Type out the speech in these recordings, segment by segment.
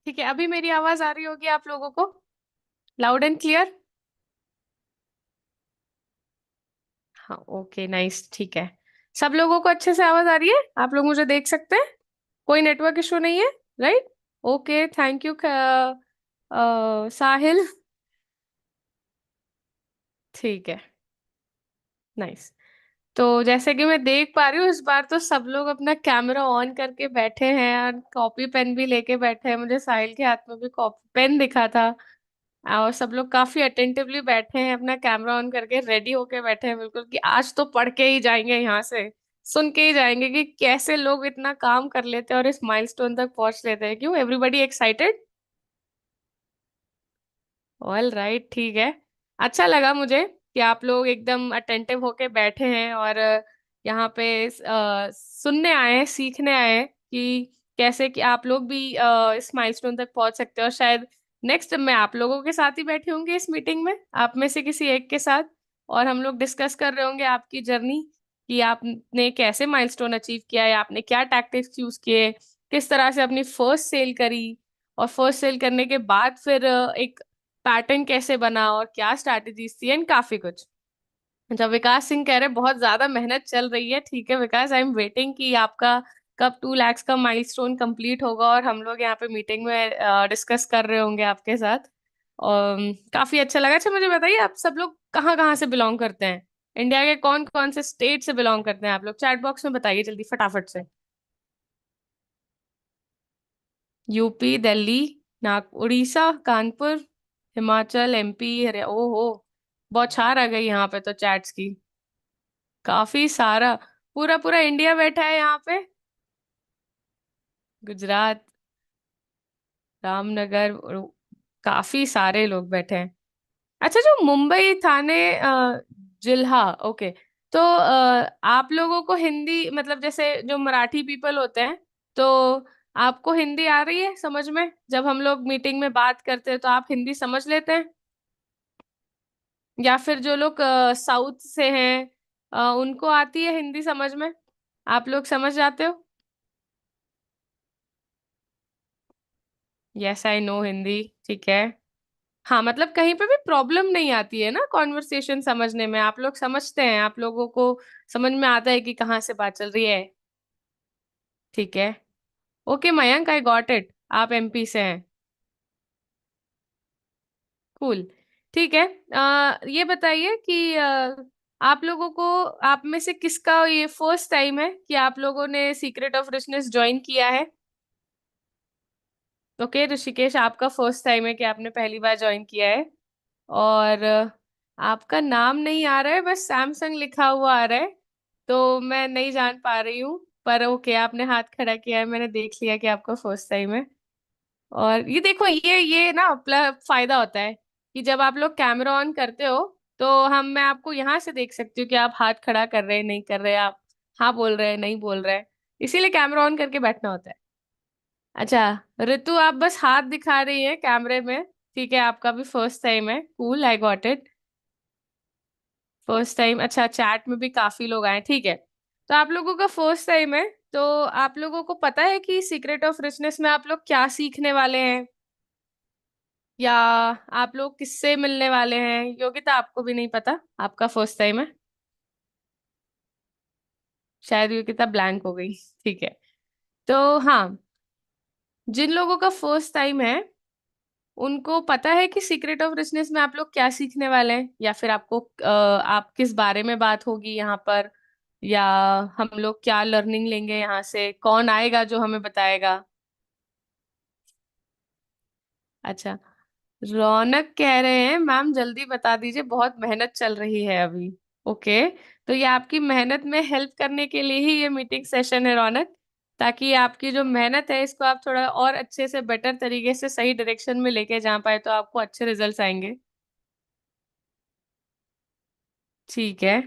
ठीक है, अभी मेरी आवाज आ रही होगी आप लोगों को, लाउड एंड क्लियर। हाँ, ओके, नाइस, ठीक है। सब लोगों को अच्छे से आवाज आ रही है? आप लोग मुझे देख सकते हैं? कोई नेटवर्क इशू नहीं है, राइट? ओके, थैंक यू साहिल। ठीक है, नाइस। तो जैसे कि मैं देख पा रही हूँ, इस बार तो सब लोग अपना कैमरा ऑन करके बैठे हैं और कॉपी पेन भी लेके बैठे हैं। मुझे साहिल के हाथ में भी कॉपी पेन दिखा था। और सब लोग काफी अटेंटिवली बैठे हैं, अपना कैमरा ऑन करके रेडी होके बैठे हैं बिल्कुल, कि आज तो पढ़ के ही जाएंगे यहाँ से, सुन के ही जाएंगे कि कैसे लोग इतना काम कर लेते हैं और इस माइलस्टोन तक पहुंच लेते हैं। क्यों, एवरीबडी एक्साइटेड? ऑल राइट, ठीक है। अच्छा लगा मुझे कि आप लोग एकदम अटेंटिव होके बैठे हैं और यहाँ पे सुनने आए हैं, सीखने आए हैं कि कैसे कि आप लोग भी इस माइलस्टोन तक पहुंच सकते हो। और शायद नेक्स्ट मैं आप लोगों के साथ ही बैठी होंगी इस मीटिंग में, आप में से किसी एक के साथ। और हम लोग डिस्कस कर रहे होंगे आपकी जर्नी, कि आपने कैसे माइलस्टोन अचीव किया है, आपने क्या टैक्टिक्स यूज किए, किस तरह से अपनी फर्स्ट सेल करी, और फर्स्ट सेल करने के बाद फिर एक पैटर्न कैसे बना और क्या स्ट्रैटेजीज थी, एंड काफी कुछ। जब विकास सिंह कह रहे बहुत ज्यादा मेहनत चल रही है, ठीक है विकास, आई एम वेटिंग कि आपका कब 2 lakhs का माइलस्टोन कंप्लीट होगा और हम लोग यहाँ पे मीटिंग में डिस्कस कर रहे होंगे आपके साथ। और काफी अच्छा लगा। अच्छा, मुझे बताइए, आप सब लोग कहाँ कहाँ से बिलोंग करते हैं? इंडिया के कौन कौन से स्टेट से बिलोंग करते हैं आप लोग? चैट बॉक्स में बताइए जल्दी फटाफट से। यूपी, दिल्ली, नाग उड़ीसा, कानपुर, हिमाचल, एमपी, हरियाणा। ओहो, बौछार आ गई यहाँ पे तो चैट्स की। काफी सारा, पूरा पूरा इंडिया बैठा है यहाँ पे। गुजरात, रामनगर, काफी सारे लोग बैठे हैं। अच्छा, जो मुंबई थाने जिल्हा, ओके। तो आप लोगों को हिंदी, मतलब जैसे जो मराठी पीपल होते हैं, तो आपको हिंदी आ रही है समझ में? जब हम लोग मीटिंग में बात करते हैं तो आप हिंदी समझ लेते हैं? या फिर जो लोग साउथ से हैं, उनको आती है हिंदी समझ में? आप लोग समझ जाते हो? यस, आई नो हिंदी, ठीक है। हाँ, मतलब कहीं पे भी प्रॉब्लम नहीं आती है ना कॉन्वर्सेशन समझने में? आप लोग समझते हैं, आप लोगों को समझ में आता है कि कहाँ से बात चल रही है? ठीक है, okay Mayank, I got it. आप एमपी से हैं, कूल। ठीक है, ये बताइए कि आप लोगों को, आप में से किसका ये फर्स्ट टाइम है कि आप लोगों ने सीक्रेट ऑफ रिचनेस ज्वाइन किया है? ओके ऋषिकेश, आपका फर्स्ट टाइम है कि आपने पहली बार ज्वाइन किया है। और आपका नाम नहीं आ रहा है, बस सैमसंग लिखा हुआ आ रहा है, तो मैं नहीं जान पा रही हूँ। पर ओके, आपने हाथ खड़ा किया है, मैंने देख लिया कि आपका फर्स्ट टाइम है। और ये देखो, ये ना फायदा होता है कि जब आप लोग कैमरा ऑन करते हो, तो मैं आपको यहाँ से देख सकती हूँ कि आप हाथ खड़ा कर रहे हैं नहीं कर रहे, आप हाँ बोल रहे हैं नहीं बोल रहे हैं। इसीलिए कैमरा ऑन करके बैठना होता है। अच्छा, ऋतु आप बस हाथ दिखा रही है कैमरे में। ठीक है, आपका भी फर्स्ट टाइम है, cool, I got it. First time, अच्छा, चैट में भी काफी लोग आए, ठीक है। तो आप लोगों का फर्स्ट टाइम है, तो आप लोगों को पता है कि सीक्रेट ऑफ रिचनेस में आप लोग क्या सीखने वाले हैं, या आप लोग किससे मिलने वाले हैं? योगिता, आपको भी नहीं पता, आपका फर्स्ट टाइम है। शायद योगिता ब्लैंक हो गई, ठीक है। तो हाँ, जिन लोगों का फर्स्ट टाइम है उनको पता है कि सीक्रेट ऑफ रिचनेस में आप लोग क्या सीखने वाले हैं, या फिर आपको आप किस बारे में बात होगी यहाँ पर, या हम लोग क्या लर्निंग लेंगे यहाँ से, कौन आएगा जो हमें बताएगा? अच्छा, रौनक कह रहे हैं मैम जल्दी बता दीजिए, बहुत मेहनत चल रही है अभी। ओके, तो ये आपकी मेहनत में हेल्प करने के लिए ही ये मीटिंग सेशन है रौनक, ताकि आपकी जो मेहनत है इसको आप थोड़ा और अच्छे से, बेटर तरीके से, सही डायरेक्शन में लेके जा पाए तो आपको अच्छे रिजल्ट्स आएंगे। ठीक है,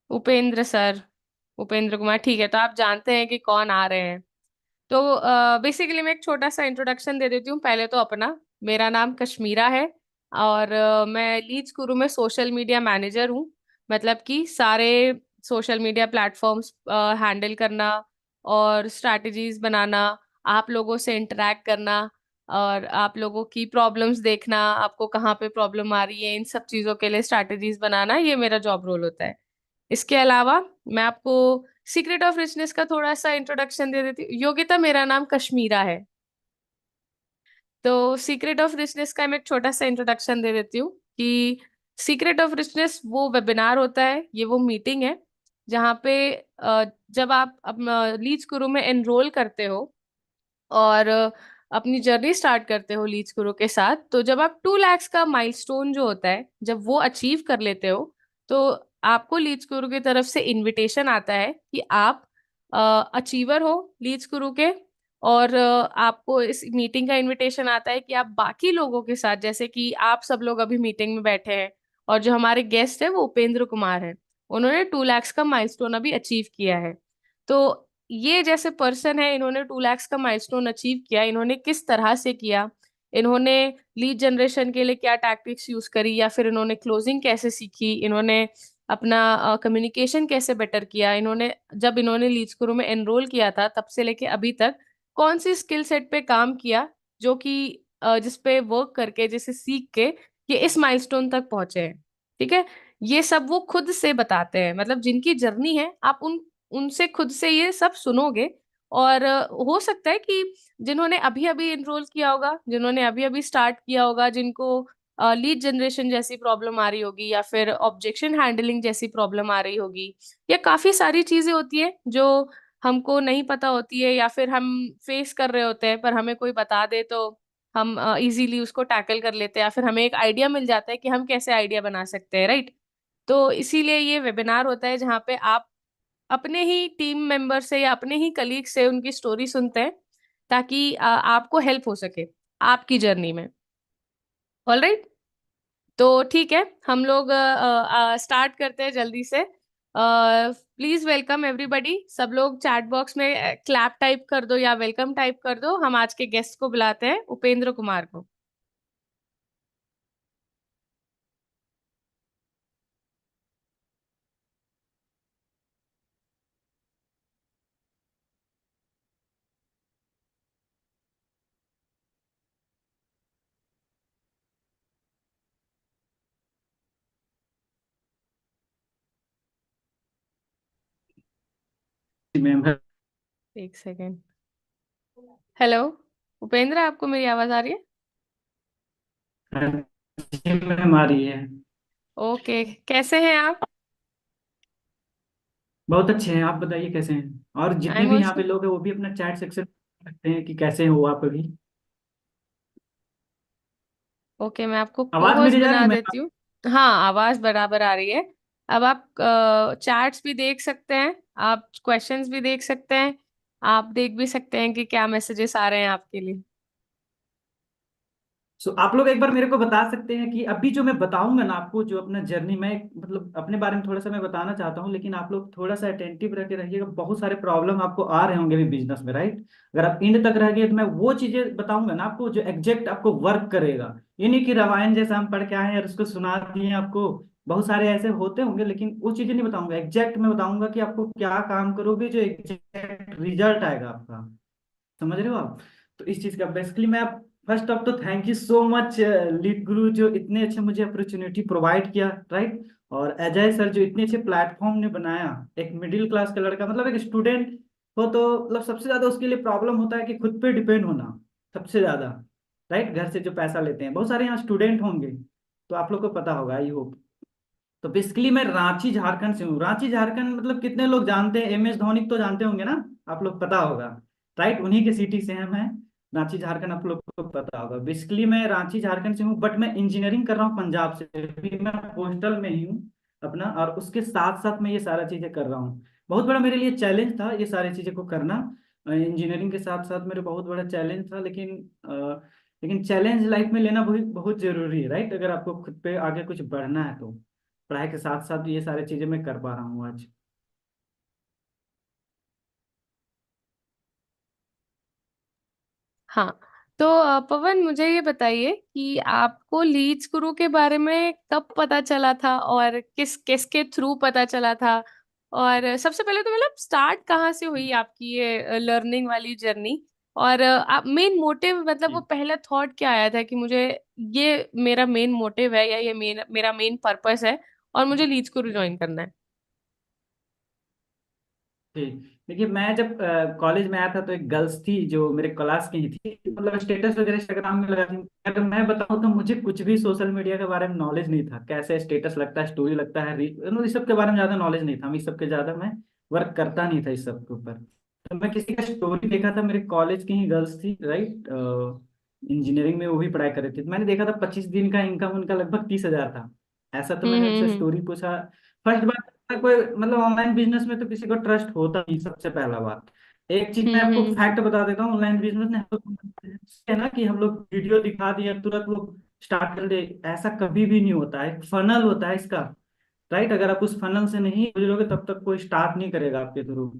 उपेंद्र सर, उपेंद्र कुमार, ठीक है। तो आप जानते हैं कि कौन आ रहे हैं। तो बेसिकली मैं एक छोटा सा इंट्रोडक्शन दे देती हूँ पहले तो अपना। मेरा नाम कश्मीरा है, और मैं लीड्स गुरु में सोशल मीडिया मैनेजर हूँ। मतलब कि सारे सोशल मीडिया प्लेटफॉर्म्स हैंडल करना और स्ट्रैटेजीज बनाना, आप लोगों से इंटरेक्ट करना और आप लोगों की प्रॉब्लम्स देखना, आपको कहाँ पे प्रॉब्लम आ रही है, इन सब चीजों के लिए स्ट्रैटेजीज बनाना, ये मेरा जॉब रोल होता है। इसके अलावा मैं आपको सीक्रेट ऑफ रिचनेस का थोड़ा सा इंट्रोडक्शन दे देती हूँ। योगिता, मेरा नाम कश्मीरा है। तो सीक्रेट ऑफ रिचनेस का मैं एक छोटा सा इंट्रोडक्शन दे देती हूँ कि सीक्रेट ऑफ रिचनेस वो वेबिनार होता है, ये वो मीटिंग है जहाँ पे जब आप अपना लीड्स गुरु में एनरोल करते हो और अपनी जर्नी स्टार्ट करते हो लीड्स गुरु के साथ, तो जब आप 2 लाख का माइलस्टोन जो होता है जब वो अचीव कर लेते हो, तो आपको लीड्स गुरु की तरफ से इनविटेशन आता है कि आप अचीवर हो लीड्स गुरु के। और आपको इस मीटिंग का इनविटेशन आता है कि आप बाकी लोगों के साथ, जैसे कि आप सब लोग अभी मीटिंग में बैठे हैं और जो हमारे गेस्ट है वो उपेंद्र कुमार है, उन्होंने 2 लाख का माइलस्टोन अभी अचीव किया है। तो ये जैसे पर्सन है, इन्होंने 2 लाख का माइलस्टोन अचीव किया, इन्होंने किस तरह से किया, इन्होंने लीड जनरेशन के लिए क्या टैक्टिक्स यूज करी, या फिर इन्होंने क्लोजिंग कैसे सीखी, इन्होंने अपना कम्युनिकेशन कैसे बेटर किया, इन्होंने जब इन्होंने लीड्स गुरु में एनरोल किया था तब से लेके अभी तक कौन सी स्किल सेट पे काम किया, जो कि जिस पे वर्क करके, जिसे सीख के ये इस माइलस्टोन तक पहुंचे हैं। ठीक है, ये सब वो खुद से बताते हैं, मतलब जिनकी जर्नी है आप उनसे खुद से ये सब सुनोगे। और हो सकता है कि जिन्होंने अभी अभी एनरोल किया होगा, जिन्होंने अभी अभी स्टार्ट किया होगा, जिनको लीड जनरेशन जैसी प्रॉब्लम आ रही होगी, या फिर ऑब्जेक्शन हैंडलिंग जैसी प्रॉब्लम आ रही होगी, या काफी सारी चीजें होती है जो हमको नहीं पता होती है, या फिर हम फेस कर रहे होते हैं पर हमें कोई बता दे तो हम इजीली उसको टैकल कर लेते हैं, या फिर हमें एक आइडिया मिल जाता है कि हम कैसे आइडिया बना सकते हैं, राइट। तो इसीलिए ये वेबिनार होता है जहाँ पे आप अपने ही टीम मेंबर से या अपने ही कलीग से उनकी स्टोरी सुनते हैं, ताकि आपको हेल्प हो सके आपकी जर्नी में। ऑल राइट, तो ठीक है, हम लोग स्टार्ट करते हैं जल्दी से। प्लीज वेलकम एवरीबडी, सब लोग चैट बॉक्स में क्लैप टाइप कर दो या वेलकम टाइप कर दो। हम आज के गेस्ट को बुलाते हैं, उपेंद्र कुमार को। मैम। एक सेकेंड। हेलो उपेंद्र, आपको मेरी आवाज आ रही है? जी मैम आ रही है। ओके, कैसे हैं आप? बहुत अच्छे हैं, आप बताइए कैसे हैं, और आई जितने एम भी यहाँ ऑल्सो। पे लोग हैं वो भी अपना चैट सेक्शन में सकते हैं कि कैसे हो आप अभी। ओके, मैं आपको को आवाज होस्ट मेरी जा रही बना है मैम? देती हूँ। हाँ, आवाज बराबर आ रही है। अब आप चैट्स भी देख सकते हैं, आप क्वेश्चंस भी देख सकते हैं, आप देख भी सकते हैं कि क्या मैसेजेस आ रहे हैं आपके लिए। सो आप लोग एक बार मेरे को बता सकते हैं कि अभी जो मैं बताऊंगा ना आपको, जो अपना जर्नी में मतलब अपने बारे में थोड़ा सा मैं बताना चाहता हूँ, लेकिन आप लोग थोड़ा सा अटेंटिव रह के रहिएगा। बहुत सारे प्रॉब्लम आपको आ रहे होंगे भी बिजनेस में, राइट। अगर आप एंड तक रह गए तो मैं वो चीजें बताऊंगा ना आपको जो एग्जैक्ट आपको वर्क करेगा। ये नहीं कि रामायण जैसा हम पढ़ के आए हैं और उसको सुना दिए आपको। बहुत सारे ऐसे होते होंगे, लेकिन वो चीजें नहीं बताऊंगा, एग्जैक्ट मैं बताऊंगा कि आपको क्या काम करोगे जो एग्जैक्ट रिजल्ट आएगा आपका। समझ रहे हो आप? तो इस चीज का बेसिकली मैं फर्स्ट ऑफ तो thank you so much lead गुरु, जो इतने अच्छे मुझे अपॉर्चुनिटी प्रोवाइड किया, राइट। और अजय सर जो इतने अच्छे प्लेटफॉर्म ने बनाया। एक मिडिल क्लास का लड़का, मतलब एक स्टूडेंट हो तो मतलब सबसे ज्यादा उसके लिए प्रॉब्लम होता है कि खुद पे डिपेंड होना, सबसे ज्यादा, राइट। घर से जो पैसा लेते हैं, बहुत सारे यहाँ स्टूडेंट होंगे, तो आप लोग को पता होगा आई होप। तो बेसिकली मैं रांची झारखंड से हूँ। रांची झारखंड मतलब कितने लोग जानते हैं? एम एस धोनी को तो जानते होंगे ना, आप लोग पता होगा, राइट। उन्हीं के सिटी से हैं मैं। रांची झारखंड आप लोग को पता होगा। बेसिकली मैं रांची झारखंड से हूँ, बट मैं इंजीनियरिंग कर रहा हूँ पंजाब से। अभी मैं हॉस्टल में ही हूँ अपना, और उसके साथ साथ मैं ये सारा चीजें कर रहा हूँ। बहुत बड़ा मेरे लिए चैलेंज था ये सारी चीजें को करना। इंजीनियरिंग के साथ साथ मेरे बहुत बड़ा चैलेंज था, लेकिन चैलेंज लाइफ में लेना बहुत बहुत जरूरी है, राइट। अगर आपको खुद पे आगे कुछ बढ़ना है तो पढ़ाई के साथ साथ ये सारी चीजें मैं कर पा रहा हूँ आज। हाँ, तो पवन, मुझे ये बताइए कि आपको लीड्स गुरु के बारे में कब पता चला था और किस किसके थ्रू पता चला था? और सबसे पहले तो मतलब स्टार्ट कहाँ से हुई आपकी ये लर्निंग वाली जर्नी? और आप मेन मोटिव, मतलब वो जी पहला थॉट क्या आया था कि मुझे ये मेरा मेन मोटिव है, या ये मेरा मेन पर्पस है और मुझे लीड्स को ज्वाइन करना है? ठीक। देखिए, मैं जब कॉलेज में आया था तो एक गर्ल्स थी जो मेरे क्लास की ही थी, मतलब स्टेटस वगैरह इंस्टाग्राम में लगाती थी। अगर मैं बताऊं तो मुझे कुछ भी सोशल मीडिया के बारे में नॉलेज नहीं था, कैसे स्टेटस लगता है, स्टोरी लगता है, मतलब इस सब के बारे में ज्यादा नॉलेज नहीं था। मैं इस सब के ज्यादा मैं वर्क करता नहीं था इस सब के ऊपर। तो मैं किसी का स्टोरी देखा था, मेरे कॉलेज की ही गर्ल्स थी, राइट, इंजीनियरिंग में वो भी पढ़ाई कर रही थी। तो मैंने देखा था 25 दिन का इनकम उनका लगभग 30,000 था। ऐसा तो मैंने उनसे हम्म। स्टोरी पूछा। फर्स्ट बात, कोई मतलब ऑनलाइन बिजनेस में तो किसी को ट्रस्ट होता नहीं, सबसे पहला बात। एक चीज मैं आपको हम्म। फैक्ट बता देता हूँ, ऑनलाइन बिजनेस में है ना कि हम लोग वीडियो दिखा दिए तुरंत वो स्टार्ट कर दे, ऐसा कभी भी नहीं होता है। फनल होता है इसका, राइट। अगर आप उस फनल से नहीं गुजरोगे तब तक कोई स्टार्ट नहीं करेगा आपके थ्रू।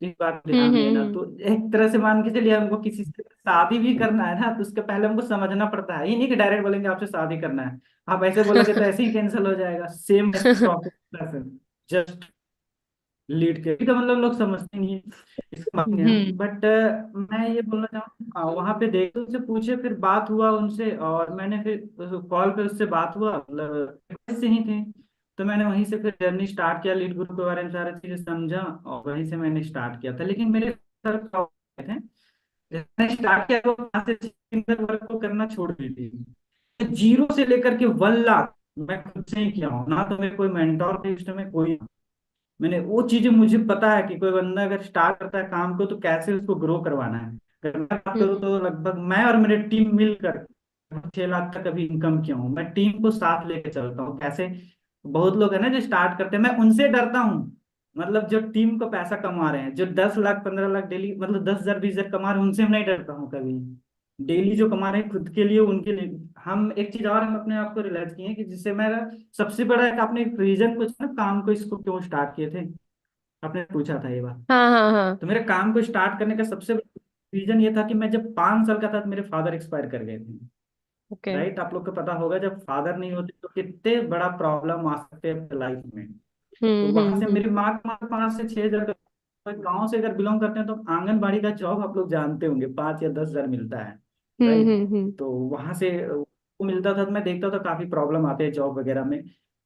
इस बात को ध्यान देना। हम्म। तो एक तरह से मान के चलिए, हमको किसी से शादी भी करना है ना, तो उसके पहले हमको समझना पड़ता है। ये नहीं कि डायरेक्ट बोलेंगे आपसे शादी करना है, आप ऐसे बोलोगे तो ऐसे ही कैंसिल हो जाएगा। सेम प्रोसेस, जस्ट लीड के तो मतलब लोग समझते नहीं है इसको मानते हैं। हम्म बट मैं ये बोलना चाहूँ, वहां पे देखे, उससे पूछे, फिर बात हुआ उनसे, और मैंने फिर कॉल पे उससे बात हुआ, मतलब से ही थे। तो मैंने वहीं से फिर जर्नी स्टार्ट किया, लीड ग्रुप के बारे में सारी चीजें समझा, और वहीं से मैंने स्टार्ट किया था। लेकिन मेरे सर थे, मैंने स्टार्ट किया तो वहाँ से वर्क को करना छोड़ दी थी। जीरो से लेकर के 1 लाख मैं खुद से ही किया हूँ ना, तो मेरे कोई मेंटोर थे उस समय कोई। मैंने वो चीजें, मुझे पता है कि कोई बंदा अगर स्टार्ट करता है काम को तो कैसे उसको ग्रो करवाना है। अगर मैं बात करूँ हम्म तो लगभग मैं और मेरे टीम मिलकर 6 लाख तक अभी इनकम किया हूँ। मैं टीम को साथ लेके चलता हूँ। कैसे, बहुत लोग है ना जो स्टार्ट करते हैं, मैं उनसे डरता हूँ। मतलब जो टीम को पैसा कमा रहे हैं, जो 10 लाख 15 लाख डेली, मतलब 10,000 20,000 कमा रहे हैं, उनसे मैं नहीं डरता हूँ कभी। डेली जो कमा रहे हैं खुद के लिए, उनके लिए हम एक चीज और, हम अपने आप को रियलाइज किए हैं कि जिससे मेरा सबसे बड़ा एक, आपने एक रीजन पूछा ना काम को, इसको क्यों स्टार्ट किए थे, आपने पूछा था ये बात। हाँ हाँ हाँ। तो मेरे काम को स्टार्ट करने का सबसे रीजन ये था कि मैं जब 5 साल का था तो मेरे फादर एक्सपायर कर गए थे। ओके। राइट, आप लोग को पता होगा जब फादर नहीं होते तो कितने बड़ा प्रॉब्लम आ सकते हैं लाइफ में। तो वहां से हम्म। मेरी माँ का 5 से 6 हजार, गाँव से अगर बिलोंग करते हैं तो आंगनबाड़ी का जॉब आप लोग जानते होंगे, 5 या 10 हजार मिलता है। राइट। हम्म। तो वहां से वो मिलता था, तो मैं देखता था काफी प्रॉब्लम आते हैं जॉब वगैरह में।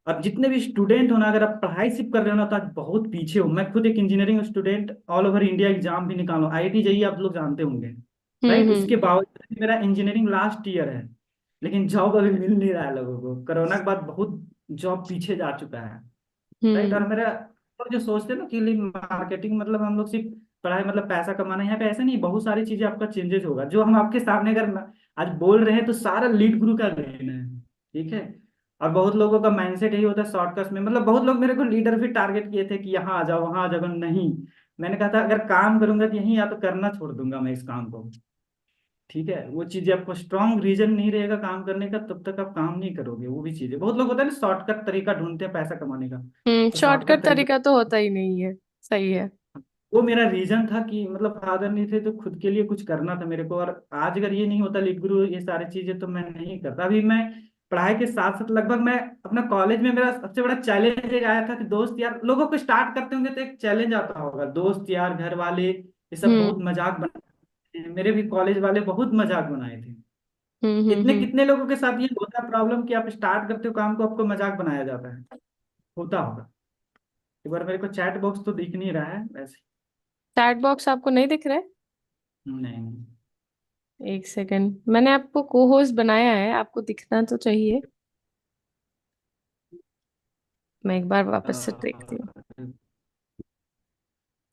अब जितने भी स्टूडेंट हो ना, अगर आप पढ़ाई सिर्फ कर रहे हो ना, तो आज बहुत पीछे हो। मैं खुद एक engineering student, all over India exam भी निकालो, आईआईटी जेईई आप लोग जानते होंगे। राइट, हम्म। उसके बावजूद भी मेरा इंजीनियरिंग लास्ट ईयर है, लेकिन जॉब अभी मिल नहीं रहा है लोगों को। कोरोना के बाद बहुत जॉब पीछे जा चुका है। राइट। और हम्म मेरा लोग जो सोचते हैं ना कि मार्केटिंग मतलब हम लोग सिर्फ पढ़ाई मतलब पैसा कमाना है, यहाँ पे ऐसा नहीं, बहुत सारी चीजें आपका चेंजेस होगा। जो हम आपके सामने अगर आज बोल रहे हैं तो सारा लीड गुरु का देन है। ठीक है। और बहुत लोगों का माइंडसेट यही होता है शॉर्टकट में, मतलब बहुत लोग मेरे को लीडर भी टारगेट किए थे कि यहाँ आ जाओ वहां आ जाओ, नहीं। मैंने कहा था अगर काम करूंगा तो यहीं, या तो करना छोड़ दूंगा मैं इस काम को। ठीक है, वो चीजें आपको स्ट्रांग रीजन नहीं रहेगा काम करने का, तब तक आप काम नहीं करोगे। वो भी चीजें, बहुत लोग होता है ना शॉर्टकट तरीका ढूंढते हैं पैसा कमाने का, तो शॉर्टकट शॉर्टकट तरीका, तरीका तो होता ही नहीं है। सही है। वो मेरा रीजन था कि मतलब फादर नहीं थे तो खुद के लिए कुछ करना था मेरे को। और आज अगर ये नहीं होता लीड गुरु ये सारी चीजें, तो मैं नहीं करता। अभी मैं पढ़ाई के साथ साथ लगभग मैं अपना कॉलेज में, मेरा सबसे बड़ा चैलेंज एक आया था कि दोस्त यार, लोगों को स्टार्ट करते होंगे तो एक चैलेंज आता होगा, दोस्त यार घर वाले ये सब बहुत हम्म मजाक बनाते हैं। मेरे भी कॉलेज वाले बहुत मजाक बनाए थे। इतने हम्म। कितने लोगों के साथ ये होता है प्रॉब्लम कि आप स्टार्ट करते हो काम को, आपको मजाक बनाया जाता है, होता होगा। एक बार मेरे को चैट बॉक्स तो दिख नहीं रहा है वैसे। चैट बॉक्स आपको नहीं दिख रहा है? नहीं नहीं। एक सेकंड, मैंने आपको को होस्ट बनाया है, आपको दिखना तो चाहिए। मैं एक बार वापस से देखती हूँ।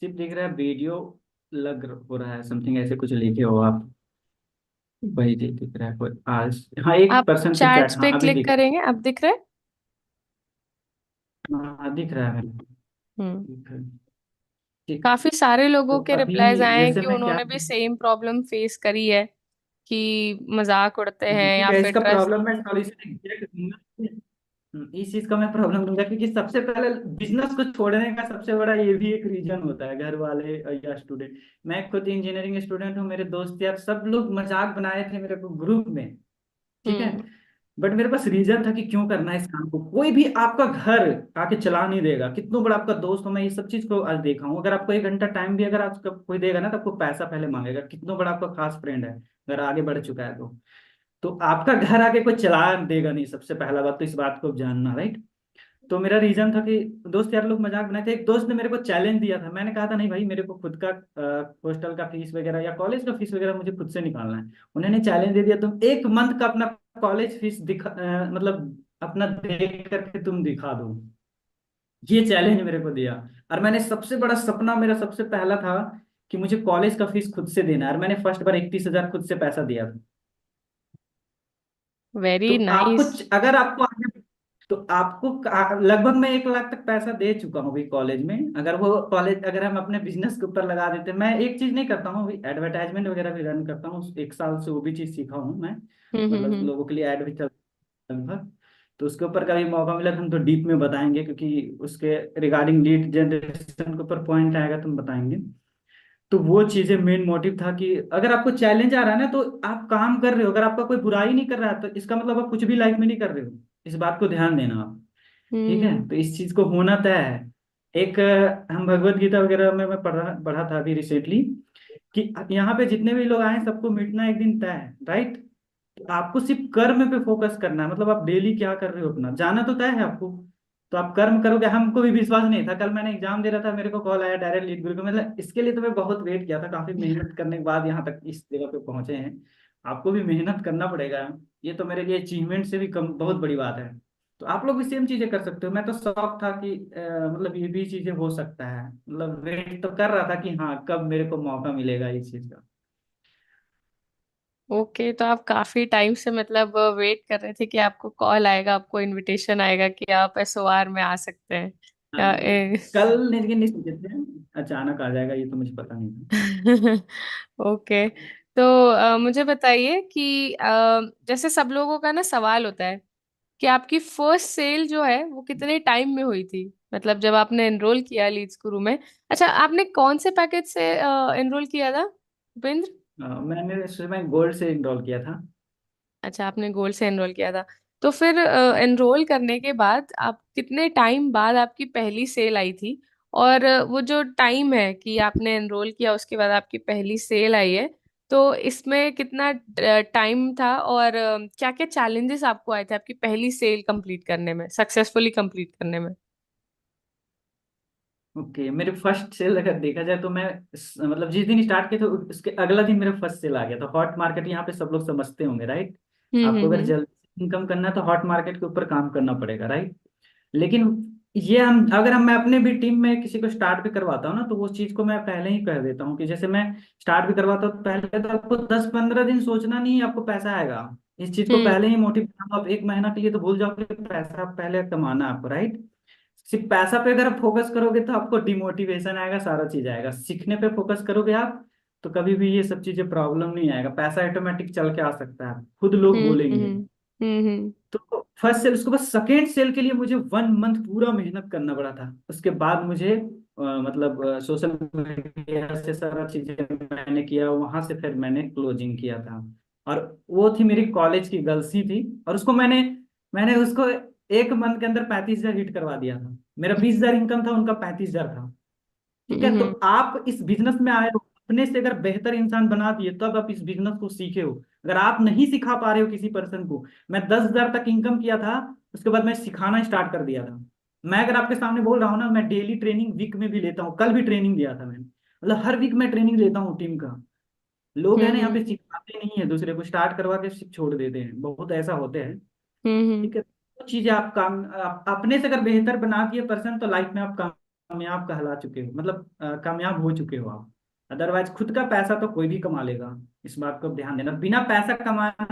सिर्फ दिख रहा है वीडियो हो रहा है, समथिंग ऐसे कुछ लिखे हो आप, वही दिख रहा है कोई आज। हाँ, एक आप पर्सन के चैट्स चैट, पे हाँ अभी क्लिक दिख, करेंगे, अब दिख रहा है? हाँ दिख रहा है मेरे हम्म। को। ठीक। काफी सारे तो लोगों के अभी रिप्लाईज आए हैं जैसे कि मैं क्या, उन्होंने भी सेम प्रॉब्लम फेस करी है, कि मजाक उड़ते हैं ठीक या है, फिर इसका ट्रस्ट। प्रॉब्लम मैं सॉल्यूशन एग्जैक्ट दूंगा। इस चीज का मैं प्रॉब्लम दूंगा, क्योंकि सबसे पहले बिजनेस को छोड़ने का सबसे बड़ा ये भी एक रीजन होता है, घर वाले या स्टूडेंट। मैं खुद इंजीनियरिंग स्टूडेंट हूँ, मेरे दोस्त यार सब लोग मजाक बनाए थे मेरे को ग्रुप में। ठीक है। हम्म बट मेरे पास रीजन था कि क्यों करना है इस काम को। कोई भी आपका घर आके चला नहीं देगा, कितना बड़ा आपका दोस्त हो। मैं ये सब चीज को आज देखा हूँ, अगर आपको 1 घंटा टाइम भी अगर आपका कोई देगा ना, तो आपको पैसा पहले मांगेगा, कितना बड़ा आपका खास फ्रेंड है अगर आगे बढ़ चुका है तो आपका घर आके कोई चला देगा नहीं, सबसे पहला बात तो इस बात को जानना, राइट। तो मेरा रीजन था कि दोस्त यार लोग मजाक बनाए थे। एक दोस्त ने मेरे को चैलेंज दिया था, मैंने कहा था नहीं भाई, मेरे को खुद का हॉस्टल का फीस वगैरह या कॉलेज का फीस वगैरह मुझे खुद से निकालना है। उन्होंने चैलेंज दे दिया, तुम 1 मंथ का अपना कॉलेज फीस मतलब अपना देख करके तुम दिखा दो। ये चैलेंज मेरे को दिया। और मैंने सबसे बड़ा सपना मेरा सबसे पहला था कि मुझे कॉलेज का फीस खुद से देना है, और मैंने फर्स्ट बार 31,000 खुद से पैसा दिया था। तो वेरी आपको नाइस। अगर आपको आगे, तो आपको लगभग मैं 1 लाख तक पैसा दे चुका हूँ अभी कॉलेज में। अगर वो कॉलेज अगर हम अपने बिजनेस के ऊपर लगा देते, मैं एक चीज नहीं करता हूँ अभी, एडवर्टाइजमेंट वगैरह भी रन करता हूँ, 1 साल से वो भी चीज सीखा हूँ मैं। मतलब हम्म। लोगों के लिए ऐड भी चल लगभग। तो उसके ऊपर कभी मौका मिला तो हम तो डीप में बताएंगे, क्योंकि उसके रिगार्डिंग लीड जनरेशन के ऊपर पॉइंट आएगा तो हम बताएंगे। तो वो चीजें मेन मोटिव था कि अगर आपको चैलेंज आ रहा है ना, तो आप काम कर रहे हो, अगर आपका कोई बुराई नहीं कर रहा है तो इसका मतलब आप कुछ भी लाइफ में नहीं कर रहे हो। इस बात को ध्यान देना आप। ठीक है, हम्म। तो इस चीज को होना तय है। एक हम भगवत गीता वगैरह में मैं पढ़ा पढ़ा था अभी रिसेंटली, कि यहाँ पे जितने भी लोग आए सबको मिटना एक दिन तय है, राइट। तो आपको सिर्फ कर्म पे फोकस करना है, मतलब आप डेली क्या कर रहे हो अपना जाना तो तय है आपको। तो आप कर्म करोगे। हमको भी विश्वास नहीं था, कल मैंने एग्जाम दे रहा था, मेरे को कॉल आया डायरेक्ट लीड गुरु को, मतलब इसके लिए तो मैं बहुत वेट किया था, काफी मेहनत करने के बाद यहाँ तक इस जगह पे पहुंचे हैं। आपको भी मेहनत करना पड़ेगा। ये तो मेरे लिए अचीवमेंट से भी कम बहुत बड़ी बात है। तो आप लोग भी सेम चीजें कर सकते हो। मैं तो शौक था कि मतलब ये भी चीजें हो सकता है, मतलब वेट तो कर रहा था कि हाँ कब मेरे को मौका मिलेगा इस चीज का। ओके, तो आप काफी टाइम से मतलब वेट कर रहे थे कि आपको कॉल आएगा, आपको इनविटेशन आएगा कि आप एसओआर में आ सकते हैं। हाँ या, जी। कल लेकिन नहीं सोचे थे, अचानक आ जाएगा ये तो मुझे पता नहीं था। ओके। तो मुझे बताइए कि जैसे सब लोगों का ना सवाल होता है कि आपकी फर्स्ट सेल जो है वो कितने टाइम में हुई थी, मतलब जब आपने एनरोल किया लीड्स गुरु में। अच्छा, आपने कौन से पैकेज से एनरोल किया था उपेंद्र? मैंने इसमें गोल्ड से इनरोल किया था। अच्छा, आपने गोल्ड से एनरोल किया था। तो फिर एनरोल करने के बाद आप कितने टाइम बाद आपकी पहली सेल आई थी? और वो जो टाइम है कि आपने एनरोल किया उसके बाद आपकी पहली सेल आई है, तो इसमें कितना टाइम था और क्या क्या चैलेंजेस आपको आए थे आपकी पहली सेल कंप्लीट करने में, सक्सेसफुली कंप्लीट करने में? ओके, मेरे फर्स्ट सेल अगर देखा जाए तो मैं मतलब जिस दिन स्टार्ट किया था उसके अगला दिन मेरा फर्स्ट सेल आ गया था। हॉट मार्केट यहाँ पे सब लोग समझते होंगे, राइट। आपको अगर हम्म। जल्दी इनकम करना है तो हॉट मार्केट के ऊपर काम करना पड़ेगा, राइट। लेकिन ये मैं अपने भी टीम में किसी को स्टार्ट भी करवाता हूँ ना, तो वो चीज़ को मैं पहले ही कह देता हूँ कि जैसे मैं स्टार्ट भी करवाता हूँ तो पहले तो आपको 10-15 दिन सोचना नहीं है आपको पैसा आएगा। इस चीज को हम्म पहले ही मोटिव, आप 1 महीना के लिए तो भूल जाओ कि पैसा पहले कमाना है आपको, राइट। सिर्फ पैसा पे अगर फोकस करोगे तो आपको डिमोटिवेशन आएगा, सारा चीज आएगा। सीखने पे फोकस करोगे आप तो कभी भी ये सब चीजें प्रॉब्लम नहीं आएगा, पैसा ऑटोमेटिक चल के आ सकता है, खुद लोग हम्म बोलेंगे। हम्म हम्म तो फर्स्ट सेल, उसके बाद सेकेंड सेल के लिए मुझे 1 मंथ पूरा मेहनत करना पड़ा था। उसके बाद मुझे मतलब सोशल मीडिया से सारा चीजें मैंने किया, वहां से फिर मैंने क्लोजिंग किया था। और वो थी मेरी कॉलेज की गर्ल्स ही थी, और उसको मैंने मैंने उसको 1 मंथ के अंदर 35,000 हिट करवा दिया था। मेरा 20,000 इनकम था, उनका 35,000 था। ठीक है, तो हम्म आप इस बिजनेस में आए हो, अपने से अगर बेहतर इंसान बना दिए तब आप इस बिजनेस को सीखे हो। अगर आप नहीं सिखा पा रहे हो किसी पर्सन को, मैं 10,000 तक इनकम किया था, उसके बाद मैं सिखाना स्टार्ट कर दिया था। मैं अगर आपके सामने बोल रहा हूँ ना, मैं डेली ट्रेनिंग वीक में भी लेता हूँ, कल भी ट्रेनिंग दिया था मैंने, मतलब हर वीक मैं ट्रेनिंग लेता हूँ टीम का। लोग हैं ना यहाँ हम्म पे सिखाते नहीं है, दूसरे को स्टार्ट करवा के छोड़ देते हैं, बहुत ऐसा होते हैं। हम्म ठीक है, तो चीजें आप काम अपने से अगर बेहतर बना दिए पर्सन, तो लाइफ में आप कामयाब कहला चुके हो, मतलब कामयाब हो चुके हो आप। अदरवाइज खुद का पैसा तो कोई भी कमा लेगा। इस बात को ध्यान देना, बिना पैसा कमाना,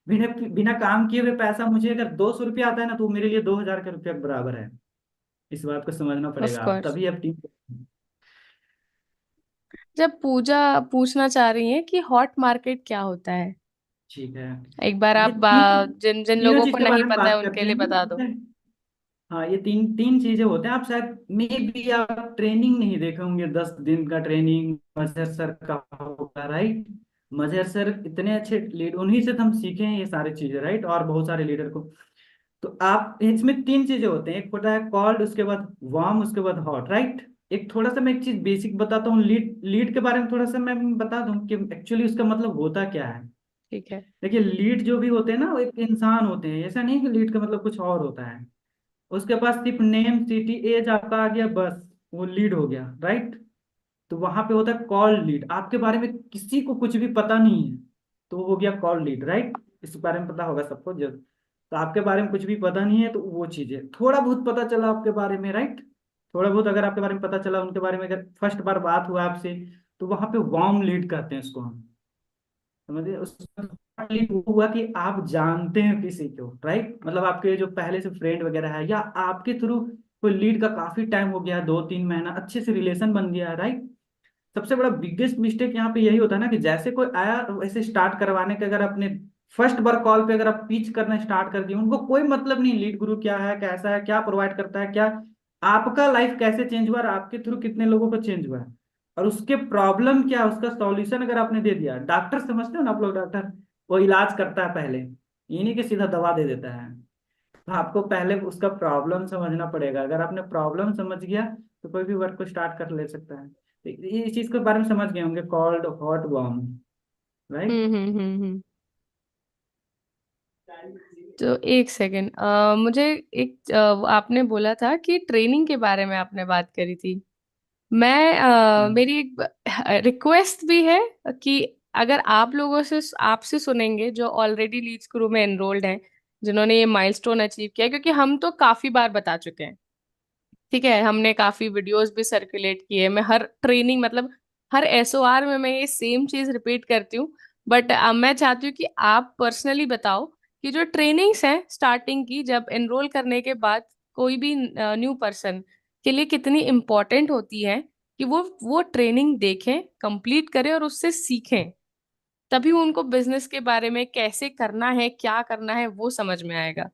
बिना बिना काम किए हुए पैसा, मुझे अगर 200 रुपया आता है ना, तो वो मेरे लिए 2,000 के रुपये के बराबर है। इस बात को समझना ऑफ पड़ेगा आप, कोर्स। तभी आप टीम। जब पूजा पूछना चाह रही हैं कि हॉट मार्केट क्या होता है, ठीक है, एक बार ये आप तीन जिन जिन तीनों लोगों चीज को के बारे नहीं में पता है बात उनके करते लिए बता दो। हैं। हाँ, ये तीन तीन चीजें होते हैं। आप शायद मे भी आप ट्रेनिंग नहीं देखे होंगे, 10 दिन का ट्रेनिंग सर का होगा, राइट। मजहर सर इतने अच्छे लीड, उन्हीं से तो हम सीखे हैं ये सारी चीजें, राइट, और बहुत सारे लीडर को। तो आप इसमें तीन चीजें होते हैं, एक होता है कॉल्ड, उसके बाद वार्म, उसके बाद हॉट, राइट। एक थोड़ा सा मैं एक चीज बेसिक बताता हूँ, लीड लीड के बारे में थोड़ा सा मैं बता दूं कि एक्चुअली उसका मतलब होता क्या है। ठीक है। देखिए लीड जो भी होते हैं ना, वो एक इंसान होते हैं, ऐसा नहीं कि लीड का मतलब कुछ और होता है। उसके पास सिर्फ नेम सिटी एज आपका आ गया, बस वो लीड हो गया, राइट। तो वहां पे होता है कॉल लीड, आपके बारे में किसी को कुछ भी पता नहीं है, तो वो हो गया कॉल लीड, राइट। इस बारे में पता होगा सबको, जब तो आपके बारे में कुछ भी पता नहीं है तो वो चीजें थोड़ा बहुत पता चला आपके बारे में, राइट। थोड़ा बहुत अगर आपके बारे में पता चला, उनके बारे में अगर फर्स्ट बार बात हुआ आपसे, तो वहां पे वार्म लीड कहते हैं उसको हम, समझिए। उसका लीड वो हुआ कि आप जानते हैं किसी को, राइट, मतलब आपके जो पहले से फ्रेंड वगैरह है, या आपके थ्रू कोई लीड का काफी टाइम हो गया, 2-3 महीना अच्छे से रिलेशन बन गया है, राइट। सबसे बड़ा बिगेस्ट मिस्टेक यहाँ पे यही होता है ना, कि जैसे कोई आया वैसे स्टार्ट करवाने के, अगर आपने फर्स्ट बार कॉल पे अगर आप पिच करना स्टार्ट कर दिए, उनको कोई मतलब नहीं लीड गुरु क्या है, कैसा है, क्या प्रोवाइड करता है, क्या आपका लाइफ कैसे चेंज हुआ और आपके थ्रू कितने लोगों को चेंज हुआ है, और उसके प्रॉब्लम क्या है, उसका सॉल्यूशन अगर आपने दे दिया, डॉक्टर समझते हो ना आप लोग, डॉक्टर वो इलाज करता है पहले, ये नहीं कि सीधा दवा दे देता है। तो आपको पहले उसका प्रॉब्लम समझना पड़ेगा, अगर आपने प्रॉब्लम समझ गया तो कोई भी वर्क को स्टार्ट कर ले सकता है। तो ये इस चीज के बारे में समझ गए होंगे, कॉल्ड हॉट वार्म, राइट। हम्म। तो एक सेकंड, मुझे एक आपने बोला था कि ट्रेनिंग के बारे में आपने बात करी थी। मैं मेरी एक रिक्वेस्ट भी है कि अगर आप लोगों से आपसे सुनेंगे जो ऑलरेडी लीड्स क्रू में एनरोल्ड हैं, जिन्होंने ये माइलस्टोन अचीव किया, क्योंकि हम तो काफी बार बता चुके हैं। ठीक है, हमने काफी वीडियोस भी सर्कुलेट किए, मैं हर ट्रेनिंग मतलब हर एसओआर में मैं ये सेम चीज रिपीट करती हूँ। बट मैं चाहती हूँ कि आप पर्सनली बताओ कि जो ट्रेनिंग्स हैं स्टार्टिंग की, जब एनरोल करने के बाद कोई भी न्यू पर्सन के लिए कितनी इम्पोर्टेंट होती है, कि वो ट्रेनिंग देखें, कंप्लीट करें और उससे सीखें। तभी उनको बिजनेस के बारे में कैसे करना है, क्या करना है, वो समझ में आएगा।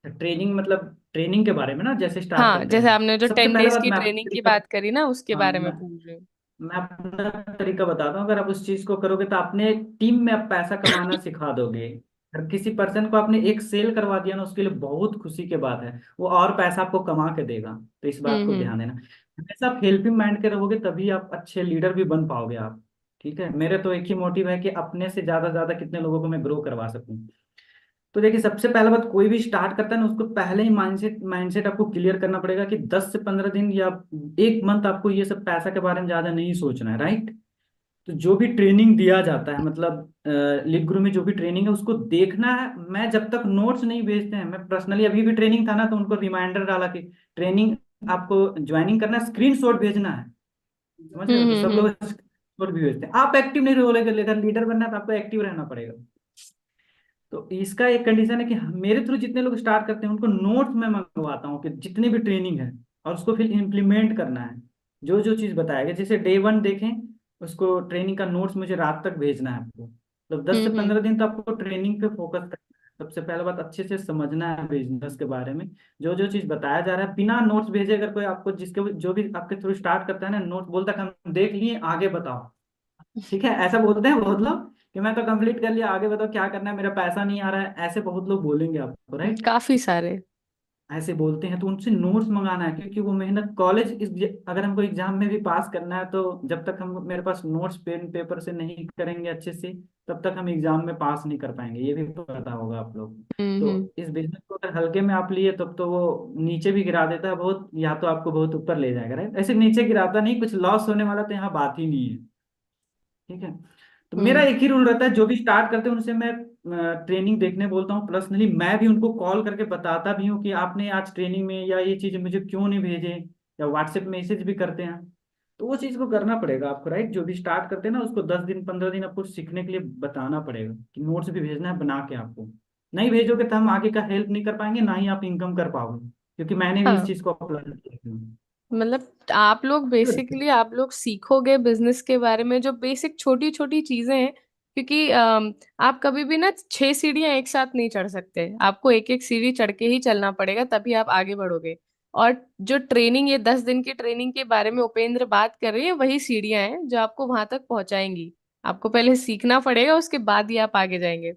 ट्रेनिंग मतलब ट्रेनिंग के बारे में ना, जैसे स्टार्ट हाँ, करते जैसे हैं। आपने जो सबसे 10 पहले डेज बात की मैं आपको ट्रेनिंग की तरीका, बात करी ना, उसके हाँ बारे में पूछ रही हूँ। मैं अपना तरीका बताता हूँ, अगर आप उस चीज को करोगे तो अपने टीम में आप पैसा कमाना सिखा दोगे। अगर किसी पर्सन को आपने एक सेल करवा दिया ना, उसके लिए बहुत खुशी की बात है, वो और पैसा आपको कमा के देगा। तो इस बात को हम्म। ध्यान देना, हमेशा आप हेल्पिंग माइंड के रहोगे तभी आप अच्छे लीडर भी बन पाओगे आप। ठीक है, मेरे तो एक ही मोटिव है कि अपने से ज्यादा ज्यादा कितने लोगों को मैं ग्रो करवा सकूं। तो देखिए सबसे पहला बात, कोई भी स्टार्ट करता है ना, उसको पहले ही माइंडसेट माइंडसेट आपको क्लियर करना पड़ेगा कि 10 से 15 दिन या 1 मंथ आपको ये सब पैसा के बारे में ज्यादा नहीं सोचना है, राइट। तो जो भी ट्रेनिंग दिया जाता है, मतलब लीड गुरु में जो भी ट्रेनिंग है उसको देखना है। मैं जब तक नोट्स नहीं भेजते हैं, मैं पर्सनली अभी भी ट्रेनिंग था ना, तो उनको रिमाइंडर डाला कि ट्रेनिंग आपको ज्वाइनिंग करना है, स्क्रीनशॉट भेजना है, समझ रहे हो। तो सब हम्म। लोग स्क्रीनशॉट भी भेजते हैं। आप एक्टिव नहीं रहोगे, लेकर लीडर बनना है तो आपको एक्टिव रहना पड़ेगा। तो इसका एक कंडीशन है कि मेरे थ्रू जितने लोग स्टार्ट करते हैं उनको नोट्स में मंगवाता हूँ कि जितनी भी ट्रेनिंग है, और उसको फिर इम्प्लीमेंट करना है। जो जो चीज़ बताया गया, जैसे डे 1 देखें, उसको ट्रेनिंग का नोट्स मुझे रात तक भेजना है आपको। मतलब दस से हम्म। पंद्रह दिन तो आपको ट्रेनिंग पे फोकस करना है। सबसे पहले बात, अच्छे से समझना है बिजनेस के बारे में। जो जो चीज़ बताया जा रहा है बिना नोट्स भेजे, अगर कोई आपको जिसके जो भी आपके थ्रू स्टार्ट करता है ना, नोट्स बोलता है कि हम देख लिए आगे बताओ, ठीक है, ऐसा बोलते हैं बहुत लोग कि मैं तो कंप्लीट कर लिया, आगे बताओ क्या करना है, मेरा पैसा नहीं आ रहा है, ऐसे बहुत लोग बोलेंगे आपको, राइट। काफी सारे। ऐसे बोलते हैं, तो उनसे नोट्स मंगाना है, क्योंकि वो मेहनत कॉलेज इस, अगर हमको एग्जाम में भी पास करना है, तो जब तक हम मेरे पास नोट्स पेन पेपर से नहीं करेंगे अच्छे से, तब तक हम एग्जाम में पास नहीं कर पाएंगे, ये भी पता होगा आप लोग। हम्म। तो इस बिजनेस को अगर हल्के में आप लिए, तब तो वो नीचे भी गिरा देता है बहुत, या तो आपको बहुत ऊपर ले जाएगा, राइट। ऐसे नीचे गिराता नहीं, कुछ लॉस होने वाला तो यहाँ बात ही नहीं है। ठीक है, तो मेरा हम्म। एक ही रूल रहता है, जो भी स्टार्ट करते हैं उनसे मैं ट्रेनिंग देखने बोलता हूँ, पर्सनली मैं भी उनको कॉल करके बताता भी हूँ कि आपने आज ट्रेनिंग में या ये चीज़ मुझे क्यों नहीं भेजे, या व्हाट्सएप मैसेज भी करते हैं। तो वो चीज़ को करना पड़ेगा आपको, राइट। जो भी स्टार्ट करते हैं ना, उसको 10 दिन 15 दिन आपको सीखने के लिए बताना पड़ेगा कि नोट्स भी भेजना है बना के आपको। नहीं भेजोगे तो हम आगे का हेल्प नहीं कर पाएंगे, ना ही आप इनकम कर पाओगे, क्योंकि मैंने भी इस हाँ, चीज़ को अप्लाई किया मतलब आप लोग बेसिकली आप लोग सीखोगे बिजनेस के बारे में जो बेसिक छोटी छोटी चीजें हैं, क्योंकि आप कभी भी ना 6 सीढ़ियां एक साथ नहीं चढ़ सकते, आपको एक एक सीढ़ी चढ़ के ही चलना पड़ेगा, तभी आप आगे बढ़ोगे। और जो ट्रेनिंग, ये 10 दिन की ट्रेनिंग के बारे में उपेंद्र बात कर रही है, वही सीढ़ियां हैं जो आपको वहां तक पहुंचाएंगी। आपको पहले सीखना पड़ेगा, उसके बाद ही आप आगे जाएंगे।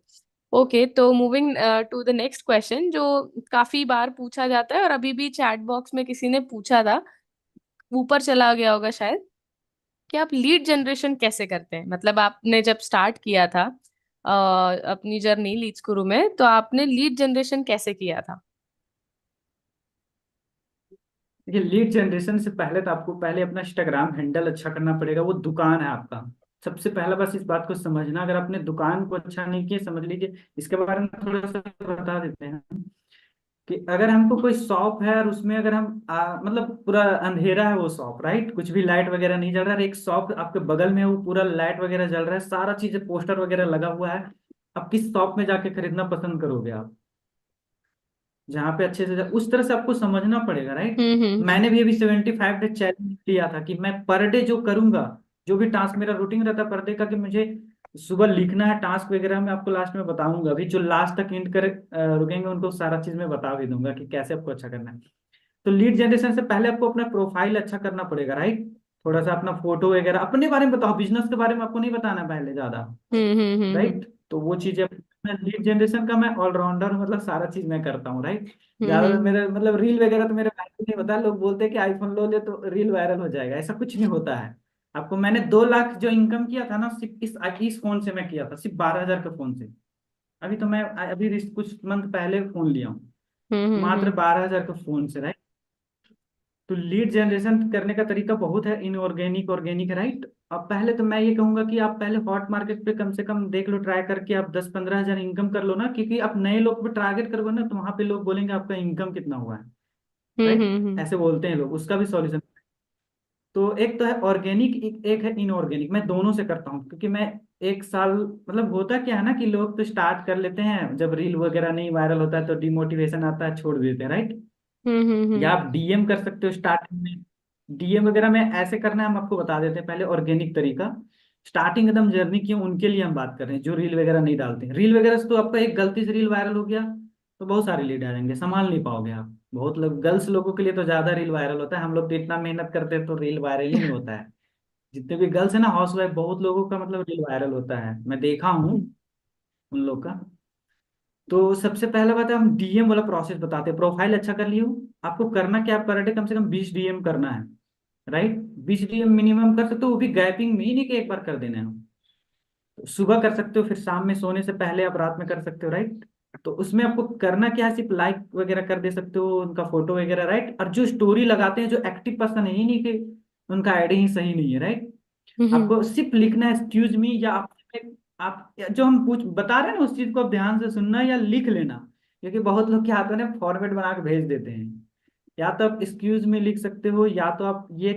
ओके, तो moving to the next question, जो काफी बार पूछा जाता है और अभी भी चैट बॉक्स में किसी ने पूछा था, ऊपर चला गया होगा शायद, कि आप लीड जनरेशन कैसे करते हैं। मतलब आपने जब स्टार्ट किया था अपनी जर्नी लीड्स गुरु में, तो आपने लीड जनरेशन कैसे किया था? देखिए, लीड जनरेशन से पहले तो आपको पहले अपना इंस्टाग्राम हैंडल अच्छा करना पड़ेगा। वो दुकान है आपका। सबसे पहला बस इस बात को समझना, अगर आपने दुकान को अच्छा नहीं किया, समझ लीजिए। इसके बारे में थोड़ा सा बता देते हैं कि अगर हमको कोई शॉप है और उसमें अगर हम मतलब पूरा अंधेरा है वो शॉप, राइट, कुछ भी लाइट वगैरह नहीं जल रहा है, एक शॉप आपके बगल में है, वो पूरा लाइट वगैरह जल रहा है, सारा चीज पोस्टर वगैरह लगा हुआ है, अब किस शॉप में जाके खरीदना पसंद करोगे आप? जहाँ पे अच्छे से उस तरह से आपको समझना पड़ेगा, राइट। हम्म। मैंने भी अभी 75 डे चैलेंज लिया था कि मैं पर डे जो करूंगा, जो भी टास्क मेरा रूटीन रहता है पर डे का, कि मुझे सुबह लिखना है टास्क वगैरह। मैं आपको लास्ट में बताऊंगा, अभी जो लास्ट तक एंड कर रुकेंगे उनको सारा चीज मैं बता भी दूंगा कि कैसे आपको अच्छा करना है। तो लीड जनरेशन से पहले आपको अपना प्रोफाइल अच्छा करना पड़ेगा, राइट। थोड़ा सा अपना फोटो वगैरह अपने बारे में बताओ, बिजनेस के बारे में आपको नहीं बताना पहले ज्यादा, हम्म। राइट। तो वो चीजें, मैं लीड जनरेशन का मैं ऑलराउंडर हूँ, मतलब सारा चीज मैं करता हूँ, राइट। ज्यादा हम्म। मेरे मतलब रील वगैरह तो मेरे भाई को नहीं होता। लोग बोलते हैं कि आईफोन लो ले तो रील वायरल हो जाएगा, ऐसा कुछ नहीं होता है। आपको मैंने 2 लाख जो इनकम किया था ना, सिर्फ इस फोन से मैं किया था, सिर्फ 12,000 के फोन से। अभी तो मैं अभी कुछ मंथ पहले फोन लिया हूँ, मात्र हम्म। 12,000 के फोन से, राइट। तो लीड जनरेशन करने का तरीका बहुत है, इनऑर्गेनिक, ऑर्गेनिक, राइट। अब पहले तो मैं ये कहूंगा कि आप पहले हॉट मार्केट पे कम से कम देख लो, ट्राई करके आप 10-15 हजार इनकम कर लो ना, क्योंकि आप नए लोग पे टारगेट करोगे ना, तो वहां पे लोग बोलेंगे आपका इनकम कितना हुआ है, राइट। हम्म। ऐसे बोलते हैं लोग, उसका भी सॉल्यूशन। तो एक तो है ऑर्गेनिक, एक है इनऑर्गेनिक। मैं दोनों से करता हूँ, क्योंकि मैं 1 साल, मतलब होता क्या है ना कि लोग तो स्टार्ट कर लेते हैं, जब रील वगैरह नहीं वायरल होता है तो डिमोटिवेशन आता है, छोड़ देते हैं, राइट। या हम्म। आप डीएम कर सकते हो स्टार्टिंग में। डीएम वगैरह में ऐसे करना है, हम आपको बता देते हैं पहले ऑर्गेनिक तरीका। स्टार्टिंग एकदम जर्नी की उनके लिए हम बात कर रहे हैं, जो रील वगैरह नहीं डालते हैं। रील वगैरह से तो आपका एक गलती से रील वायरल हो गया तो बहुत सारे लीड आ जाएंगे, संभाल नहीं पाओगे आप। बहुत लोग, गर्ल्स लोगों के लिए तो ज्यादा रील वायरल होता है, हम लोग तो इतना मेहनत करते हैं तो रील वायरल ही नहीं होता है। जितने भी गर्ल्स है ना, हाउस वाइफ, बहुत लोगों का मतलब रील वायरल होता है, मैं देखा हूँ उन लोग का। तो सबसे पहला बात है, हम डीएम वाला प्रोसेस बताते हैं। प्रोफाइल अच्छा कर लियो। आपको करना क्या, पर डे कम से कम 20 डीएम करना है, राइट। 20 डीएम मिनिमम कर सकते हो, वो भी गैपिंग में ही, नहीं कि एक बार कर देना है। तो सुबह कर सकते हो, फिर शाम में सोने से पहले आप रात में कर सकते हो, राइट। तो उसमें आपको करना क्या है, सिर्फ लाइक वगैरह कर दे सकते हो उनका फोटो वगैरह, राइट। और जो स्टोरी लगाते हैं, जो एक्टिव पर्सन है, ये नहीं कि उनका आईडी ही सही नहीं है, राइट। हम्म। आपको सिर्फ लिखना है एक्सक्यूज मी, या आप जो हम पूछ बता रहे हैं ना, उस चीज को आप ध्यान से सुनना या लिख लेना। क्योंकि बहुत लोग क्या होता है ना, फॉर्मेट बना के भेज देते हैं। या तो आप एक्सक्यूज में लिख सकते हो, या तो आप ये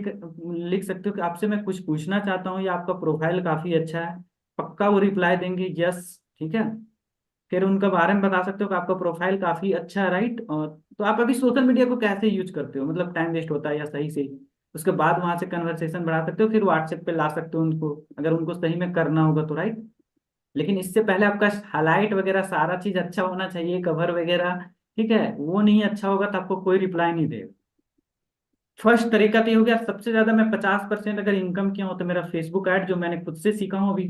लिख सकते हो कि आपसे मैं कुछ पूछना चाहता हूँ, या आपका प्रोफाइल काफी अच्छा है। पक्का वो रिप्लाई देंगे, यस, ठीक है। फिर उनका बारे में बता सकते हो कि आपका प्रोफाइल काफी अच्छा है, राइट। और तो आप अभी सोशल मीडिया को कैसे यूज करते हो, मतलब टाइम वेस्ट होता है या सही से। उसके बाद वहां से कन्वर्सेशन बढ़ा सकते हो, फिर व्हाट्सएप पे ला सकते हो उनको, अगर उनको सही में करना होगा तो, राइट। लेकिन इससे पहले आपका हाईलाइट वगैरह सारा चीज अच्छा होना चाहिए, कवर वगैरह, ठीक है। वो नहीं अच्छा होगा तो आपको कोई रिप्लाई नहीं देगा। फर्स्ट तरीका तो ये हो गया। सबसे ज्यादा मैं 50% अगर इनकम किया हूँ तो मेरा फेसबुक ऐड, जो मैंने खुद से सीखा हूँ अभी।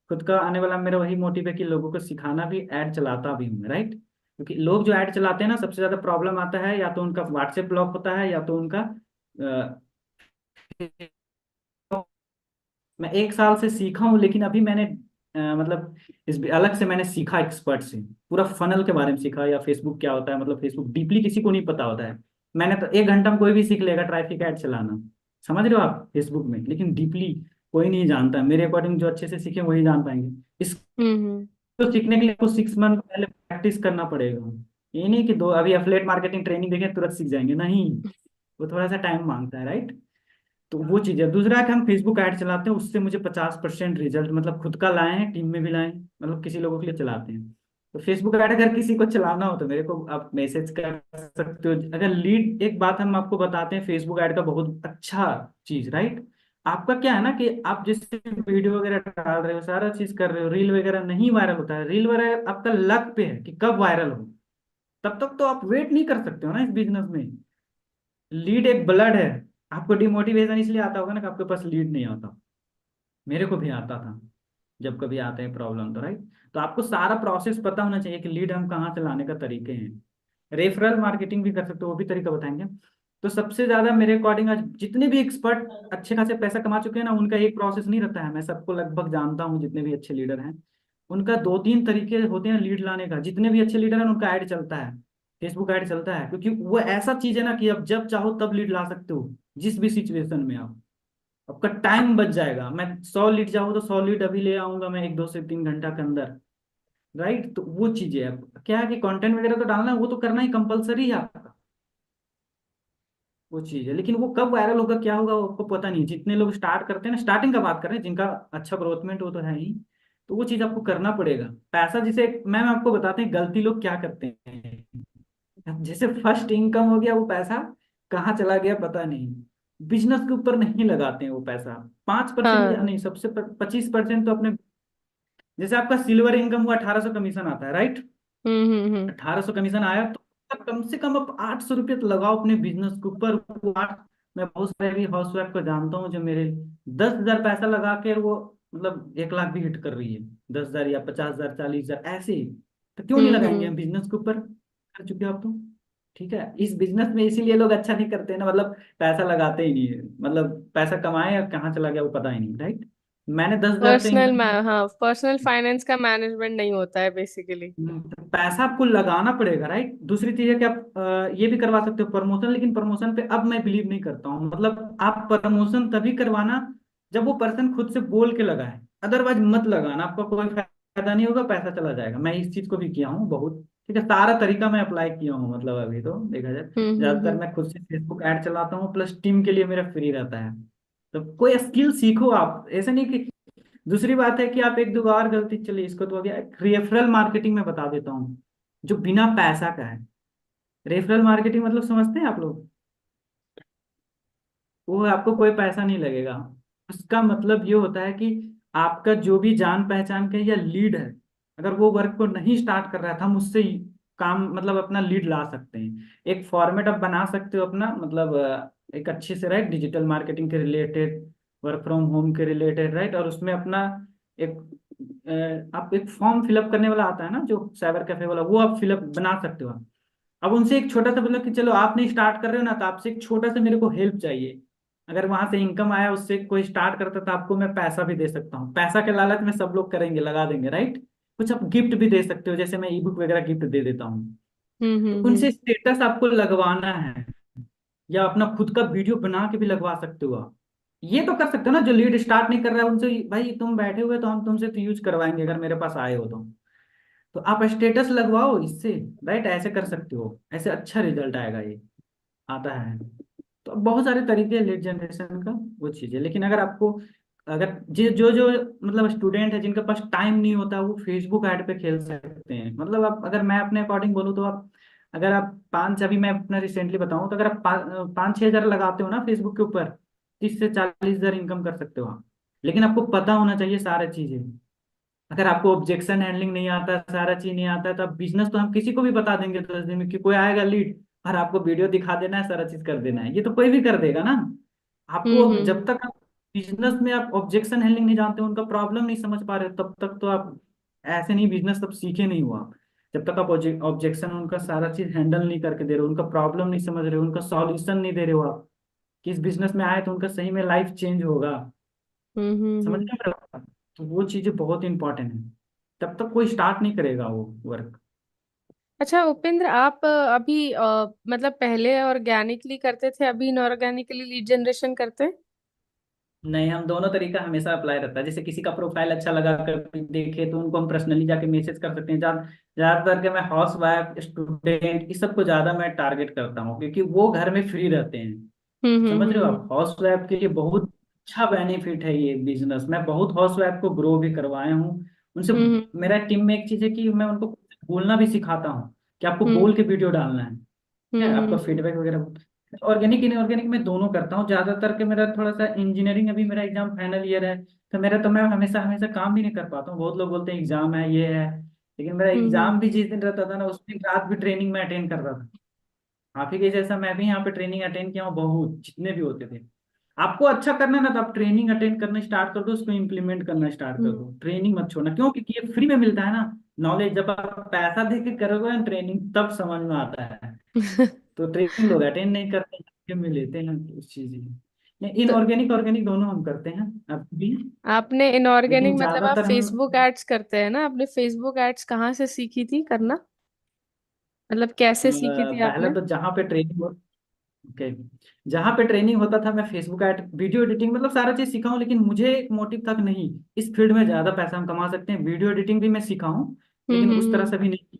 खुद का आने वाला मेरा वही मोटिव है कि लोगों को सिखाना भी, ऐड चलाता भी हूँ, राइट। क्योंकि लोग जो ऐड चलाते हैं ना, सबसे ज्यादा प्रॉब्लम आता है, या तो उनका व्हाट्सएप ब्लॉक होता है, या तो उनका मैं 1 साल से सीखा हूँ, लेकिन अभी मैंने मतलब इस अलग से मैंने सीखा, एक्सपर्ट से पूरा फनल के बारे में सीखा, या फेसबुक क्या होता है, मतलब फेसबुक डीपली किसी को नहीं पता होता है। मैंने तो 1 घंटा में कोई भी सीख लेगा ट्रैफिक ऐड चलाना, समझ रहे हो आप, फेसबुक में। लेकिन डीपली कोई नहीं जानता, मेरे अकॉर्डिंग जो अच्छे से सीखे वही जान पाएंगे। इसको हम्म। सीखने के लिए आपको 6 मंथ पहले प्रैक्टिस करना पड़ेगा। ये नहीं कि दो अभी एफिलिएट मार्केटिंग ट्रेनिंग देखें तुरंत सीख जाएंगे, नहीं। वो थोड़ा सा टाइम मांगता है, राइट। तो वो चीज़ है। दूसरा है कि हम फेसबुक ऐड चलाते हैं, उससे मुझे 50% रिजल्ट, मतलब खुद का लाए हैं, टीम में भी लाए हैं, मतलब किसी लोगों के लिए चलाते हैं। तो फेसबुक ऐड अगर किसी को चलाना हो तो मेरे को आप मैसेज कर सकते हो। अगर लीड, एक बात हम आपको बताते हैं फेसबुक ऐड का बहुत अच्छा चीज, राइट। आपका क्या है ना कि आप जैसे वीडियो वगैरह डाल रहे हो, सारा चीज कर रहे हो, रील वगैरह नहीं वायरल होता है, रील वगैरह आपका लक पे है कि कब वायरल हो। तब तक तो आप वेट नहीं कर सकते हो ना इस बिजनेस में। लीड एक ब्लड है। आपको डिमोटिवेशन इसलिए आता होगा ना कि आपके पास लीड नहीं आता। मेरे को भी आता था, जब कभी आते हैं प्रॉब्लम तो, राइट। तो आपको सारा प्रोसेस पता होना चाहिए कि लीड हम कहाँ से लाने का तरीके हैं। रेफरल मार्केटिंग भी कर सकते हो, वो भी तरीका बताएंगे। तो सबसे ज्यादा मेरे अकॉर्डिंग आज जितने भी एक्सपर्ट अच्छे खासे पैसा कमा चुके हैं ना, उनका एक प्रोसेस नहीं रहता है। मैं सबको लगभग जानता हूँ, जितने भी अच्छे लीडर हैं उनका दो तीन तरीके होते हैं लीड लाने का। जितने भी अच्छे लीडर हैं उनका ऐड चलता है, फेसबुक ऐड चलता है, क्योंकि वो ऐसा चीज है ना कि अब जब चाहो तब लीड ला सकते हो, जिस भी सिचुएशन में आप। आपका टाइम बच जाएगा। मैं 100 लीड चाहूँ तो 100 लीड अभी ले आऊंगा मैं 1 2 से 3 घंटा के अंदर, राइट। तो वो चीजें है। अब क्या है कि कंटेंट वगैरह तो डालना है, वो तो करना ही कंपलसरी है आपका, वो चीज है। लेकिन वो कब वायरल होगा क्या होगा वो आपको पता नहीं। जितने लोग स्टार्ट करते हैं ना, स्टार्टिंग का बात कर रहे हैं, जिनका अच्छा ग्रोथमेंट हो तो है ही, तो वो चीज आपको करना पड़ेगा। पैसा जिसे मैम आपको बताते हैं गलती लोग क्या करते हैं। जैसे फर्स्ट इनकम हो गया, वो पैसा कहाँ चला गया पता नहीं। बिजनेस के ऊपर नहीं लगाते हैं वो पैसा। 5% या हाँ। नहीं, सबसे 25% तो अपने, जैसे आपका सिल्वर इनकम हुआ 1800 कमीशन आता है, राइट। हम्म। 1800 कमीशन आया तो कम से कम आप 800 रुपये तो लगाओ अपने बिजनेस के ऊपर। वो मैं बहुत सारे हाउस वाइफ को जानता हूँ जो मेरे 10,000 पैसा लगा के वो मतलब 1 लाख भी हिट कर रही है। 10,000 या 50,000 40,000 ऐसे ही। तो क्यों नहीं लगाएंगे हम्म। हम बिजनेस के ऊपर, कर चुके हो आप तो। ठीक है, इस बिजनेस में इसीलिए लोग अच्छा नहीं करते हैं ना, मतलब पैसा लगाते ही नहीं है। मतलब पैसा कमाए या कहाँ चला गया वो पता ही नहीं, राइट। मैंने 10,000 से पर्सनल इनकम। हाँ, पर्सनल फाइनेंस का मैनेजमेंट नहीं होता है बेसिकली। तो पैसा आपको लगाना पड़ेगा, राइट। दूसरी चीज है कि आप ये भी करवा सकते हो प्रमोशन, लेकिन प्रमोशन पे अब मैं बिलीव नहीं करता हूँ। मतलब आप प्रमोशन तभी करवाना जब वो पर्सन खुद से बोल के लगाए, अदरवाइज मत लगाना, आपका कोई फायदा नहीं होगा, पैसा चला जाएगा। मैं इस चीज को भी किया हूँ बहुत, ठीक है। सारा तरीका मैं अप्लाई किया हूँ, मतलब अभी तो देखा जाए ज्यादातर हम्म। मैं खुद से फेसबुक ऐड चलाता हूँ, प्लस टीम के लिए मेरा फ्री रहता है। तो कोई स्किल सीखो आप, ऐसा नहीं कि। दूसरी बात है कि आप एक दो बार गलती, चलिए इसको तो हो गया। रेफरल मार्केटिंग में बता देता हूँ, जो बिना पैसा का है। रेफरल मार्केटिंग मतलब समझते हैं आप लोग? वो आपको कोई पैसा नहीं लगेगा। उसका मतलब ये होता है कि आपका जो भी जान पहचान का या लीड है, अगर वो वर्क को नहीं स्टार्ट कर रहा था, हम उससे ही काम मतलब अपना लीड ला सकते हैं। एक फॉर्मेट आप बना सकते हो अपना, मतलब एक अच्छे से, राइट, डिजिटल मार्केटिंग के रिलेटेड, वर्क फ्रॉम होम के रिलेटेड, राइट। और उसमें अपना एक आप एक फॉर्म फिलअप करने वाला आता है ना, जो साइबर कैफे वाला, वो आप फिलअप बना सकते हो आप। अब उनसे एक छोटा सा मतलब कि चलो आप नहीं स्टार्ट कर रहे हो ना, तो आपसे एक छोटा सा मेरे को हेल्प चाहिए। अगर वहां से इनकम आया, उससे कोई स्टार्ट करता तो आपको मैं पैसा भी दे सकता हूँ। पैसा के लालच में सब लोग करेंगे, लगा देंगे, राइट। कुछ आप गिफ्ट भी दे सकते हो, जैसे मैं ई बुक वगैरह गिफ्ट दे देता हूँ। तो उनसे हम्म। स्टेटस आपको लगवाना है, या अपना खुद का वीडियो बना के भी लगवा सकते हो आप। ये तो कर सकते हो ना, जो लीड स्टार्ट नहीं कर रहा है उनसे, भाई तुम बैठे हुए तो हम तुमसे तो यूज करवाएंगे अगर मेरे पास आए हो तो आप स्टेटस लगवाओ इससे, राइट। ऐसे कर सकते हो, ऐसे अच्छा रिजल्ट आएगा, ये आता है। तो बहुत सारे तरीके हैं लीड जनरेशन का, वो चीज़ है। लेकिन अगर आपको, अगर जो जो मतलब स्टूडेंट है जिनके पास टाइम नहीं होता, वो फेसबुक ऐड पे खेल सकते हैं। मतलब आप, अगर मैं अपने अकॉर्डिंग बोलूँ तो आप, अगर आप पाँच, अभी मैं अपना रिसेंटली बताऊँ तो, अगर आप 5-6 हज़ार लगाते हो ना फेसबुक के ऊपर, 30 से 40 हज़ार इनकम कर सकते हो आप। लेकिन आपको पता होना चाहिए सारी चीज़ें। अगर आपको ऑब्जेक्शन हैंडलिंग नहीं आता, सारा चीज नहीं आता, तो बिजनेस तो हम किसी को भी बता देंगे 10 दिन में कि कोई आएगा लीड, और आपको वीडियो दिखा देना है, सारा चीज कर देना है, ये तो कोई भी कर देगा ना। आपको जब हम्म। तक आप बिजनेस में आप ऑब्जेक्शन हैंडलिंग नहीं जानते, उनका प्रॉब्लम नहीं समझ पा रहे, तब तक तो आप ऐसे नहीं, बिजनेस तब सीखे नहीं हो आप। जब तक आप ऑब्जेक्शन उनका सारा चीज हैंडल नहीं करके दे रहे हो, उनका प्रॉब्लम नहीं समझ रहे हो, उनका सॉल्यूशन नहीं दे रहे हो आप, कि इस बिजनेस में आए तो उनका सही में लाइफ चेंज होगा। समझ हम्म। रहे हो मेरा बात? तो वो चीजें बहुत इंपॉर्टेंट है। तब तक कोई स्टार्ट नहीं करेगा वो वर्क। अच्छा उपेंद्र, आप अभी मतलब पहले ऑर्गेनिकली करते थे, अभी इनऑर्गेनिकली लीड जनरेशन करते हैं? नहीं, हम दोनों तरीका हमेशा अप्लाई रहता है। जैसे किसी का प्रोफाइल अच्छा लगा कर देखे तो उनको हम पर्सनली जाके मैसेज कर सकते हैं। ज्यादातर के मैं हाउस वाइफ, स्टूडेंट, इस सबको ज्यादा मैं टारगेट करता हूँ, क्योंकि वो घर में फ्री रहते हैं। समझ रहे हो हम्म। आप, हाउस वाइफ के लिए बहुत अच्छा बेनिफिट है ये बिजनेस। मैं बहुत हाउस वाइफ को ग्रो भी करवाया हूँ उनसे। हम्म। मेरा टीम में एक चीज है कि मैं उनको बोलना भी सिखाता हूँ कि आपको बोल हम्म। के वीडियो डालना है, ठीक है। आपका हम्म। फीडबैक वगैरह, ऑर्गेनिक इनऑर्गेनिक मैं दोनों करता हूँ ज्यादातर के। मेरा थोड़ा सा इंजीनियरिंग, अभी मेरा एग्जाम फाइनल ईयर है, तो मेरा तो मैं हमेशा हमेशा काम भी नहीं कर पाता हूँ। बहुत लोग बोलते हैं एग्जाम है, ये है, लेकिन मेरा हम्म। एग्जाम भी जिस दिन रहता था ना, उस दिन रात भी ट्रेनिंग में अटेंड करता था। आप ही के जैसा मैं भी यहाँ पे ट्रेनिंग अटेंड किया हूँ, बहुत जितने भी होते थे। आपको अच्छा करना है ना, तो आप ट्रेनिंग अटेंड करना स्टार्ट कर दो, उसको इम्प्लीमेंट करना स्टार्ट कर हम्म। दो, ट्रेनिंग मत छोड़ना, क्यों? क्योंकि ये फ्री में मिलता है ना नॉलेज। जब आप पैसा दे के करोगे ना ट्रेनिंग, तब समझ में आता है। तो ट्रेनिंग लोग अटेंड नहीं करते हैं, फ्री में लेते हैं उस चीज में। तो इनऑर्गेनिक ऑर्गेनिक दोनों हम करते हैं अब भी, आपने लेकिन इनऑर्गेनिक मतलब आप ज्यादातर फेसबुक हम एड्स करते हैं ना, आपने फेसबुक एड्स कहाँ से सीखी थी करना, मतलब कैसे सीखी थी पहले आपने? तो जहाँ पे ट्रेनिंग, ओके, जहाँ पे ट्रेनिंग होता था मैं फेसबुक ऐड वीडियो एडिटिंग मतलब सारा चीज सीखा हूँ, लेकिन मुझे एक मोटिव तक नहीं, इस फील्ड में ज्यादा पैसा हम कमा सकते हैं, वीडियो एडिटिंग भी मैं सीखा हूँ, लेकिन उस तरह हम्म। से भी नहीं।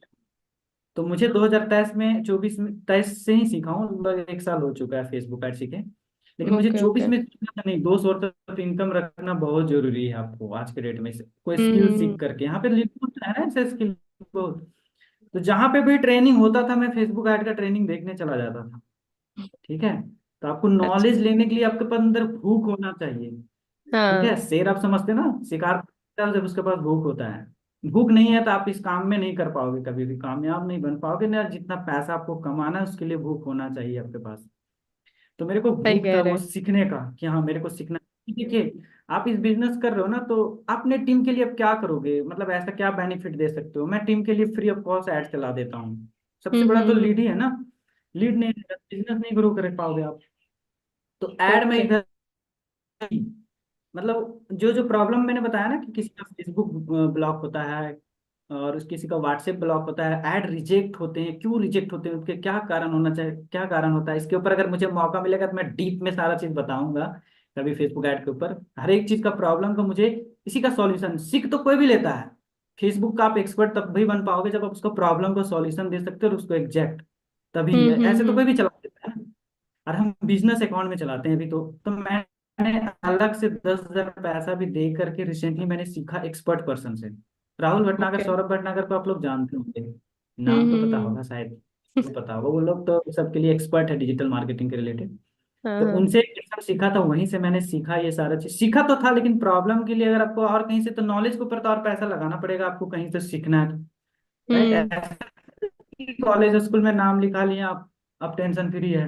तो मुझे 2023 में 24 में 23 से ही सीखा हूँ, लगभग एक साल हो चुका है फेसबुक ऐड सीखे। लेकिन मुझे ओके 24 ओके। में सीखना था नहीं, 200 तक इनकम रखना बहुत जरूरी है आपको आज के डेट में, कोई स्किल हम्म। सीख करके यहाँ पे लिखा है ना ऐसे स्किल। तो जहाँ पे भी ट्रेनिंग होता था मैं फेसबुक ऐड का ट्रेनिंग देखने चला जाता था। ठीक है, तो आपको अच्छा। नॉलेज लेने के लिए आपके पास अंदर भूख होना चाहिए। ठीक है, हाँ। शेर आप समझते ना, शिकार करता है जब उसके पास भूख होता है। भूख नहीं है तो आप इस काम में नहीं कर पाओगे, कभी भी कामयाब नहीं बन पाओगे ना, जितना पैसा आपको कमाना है उसके लिए भूख होना चाहिए आपके पास। तो मेरे को सही भूख कह था रहे वो हैं। सीखने का, कि हाँ मेरे को सीखना है। देखिए, आप इस बिजनेस कर रहे हो ना, तो अपने टीम के लिए आप क्या करोगे, मतलब ऐसा क्या बेनिफिट दे सकते हो? मैं टीम के लिए फ्री ऑफ कॉस्ट ऐड चला देता हूँ। सबसे बड़ा तो लीड ही है ना, लीड नहीं, बिजनेस नहीं ग्रो कर पाओगे आप। तो ऐड में ओके। इधर ही, मतलब जो जो प्रॉब्लम मैंने बताया ना, कि किसी का फेसबुक ब्लॉक होता है और किसी का व्हाट्सएप ब्लॉक होता है, ऐड रिजेक्ट होते हैं, क्यों रिजेक्ट होते हैं, उसके क्या कारण होना चाहिए, क्या कारण होता है, इसके ऊपर अगर मुझे मौका मिलेगा तो मैं डीप में सारा चीज बताऊंगा। कभी फेसबुक ऐड के ऊपर हर एक चीज का प्रॉब्लम का मुझे, इसी का सॉल्यूशन सीख तो कोई भी लेता है। फेसबुक का आप एक्सपर्ट तब भी बन पाओगे जब आप उसको प्रॉब्लम को सॉल्यूशन दे सकते हो और उसको एग्जैक्ट, तभी ऐसे तो हम्म। कोई भी चला देता है। और हम बिजनेस अकाउंट में चलाते हैं अभी, तो मैंने अलग से 10,000 पैसा भी दे करके रिसेंटली मैंने सीखा एक्सपर्ट पर्सन से। राहुल भटनागर, ओके। सौरभ भटनागर को आप लोग जानते होंगे, हम्म नाम तो पता हम्म होगा शायद, वो पता होगा, वो लोग तो सबके लिए एक्सपर्ट है डिजिटल मार्केटिंग के रिलेटेड। हाँ तो हाँ। उनसे सब सीखा था, वहीं से मैंने सीखा ये सारा चीज, सीखा तो था, लेकिन प्रॉब्लम के लिए अगर आपको और कहीं से, तो नॉलेज के ऊपर तो और पैसा लगाना पड़ेगा आपको, कहीं से सीखना है तो, राइट? हम्म। कॉलेज स्कूल में नाम लिखा लिया आप, अब टेंशन फ्री है।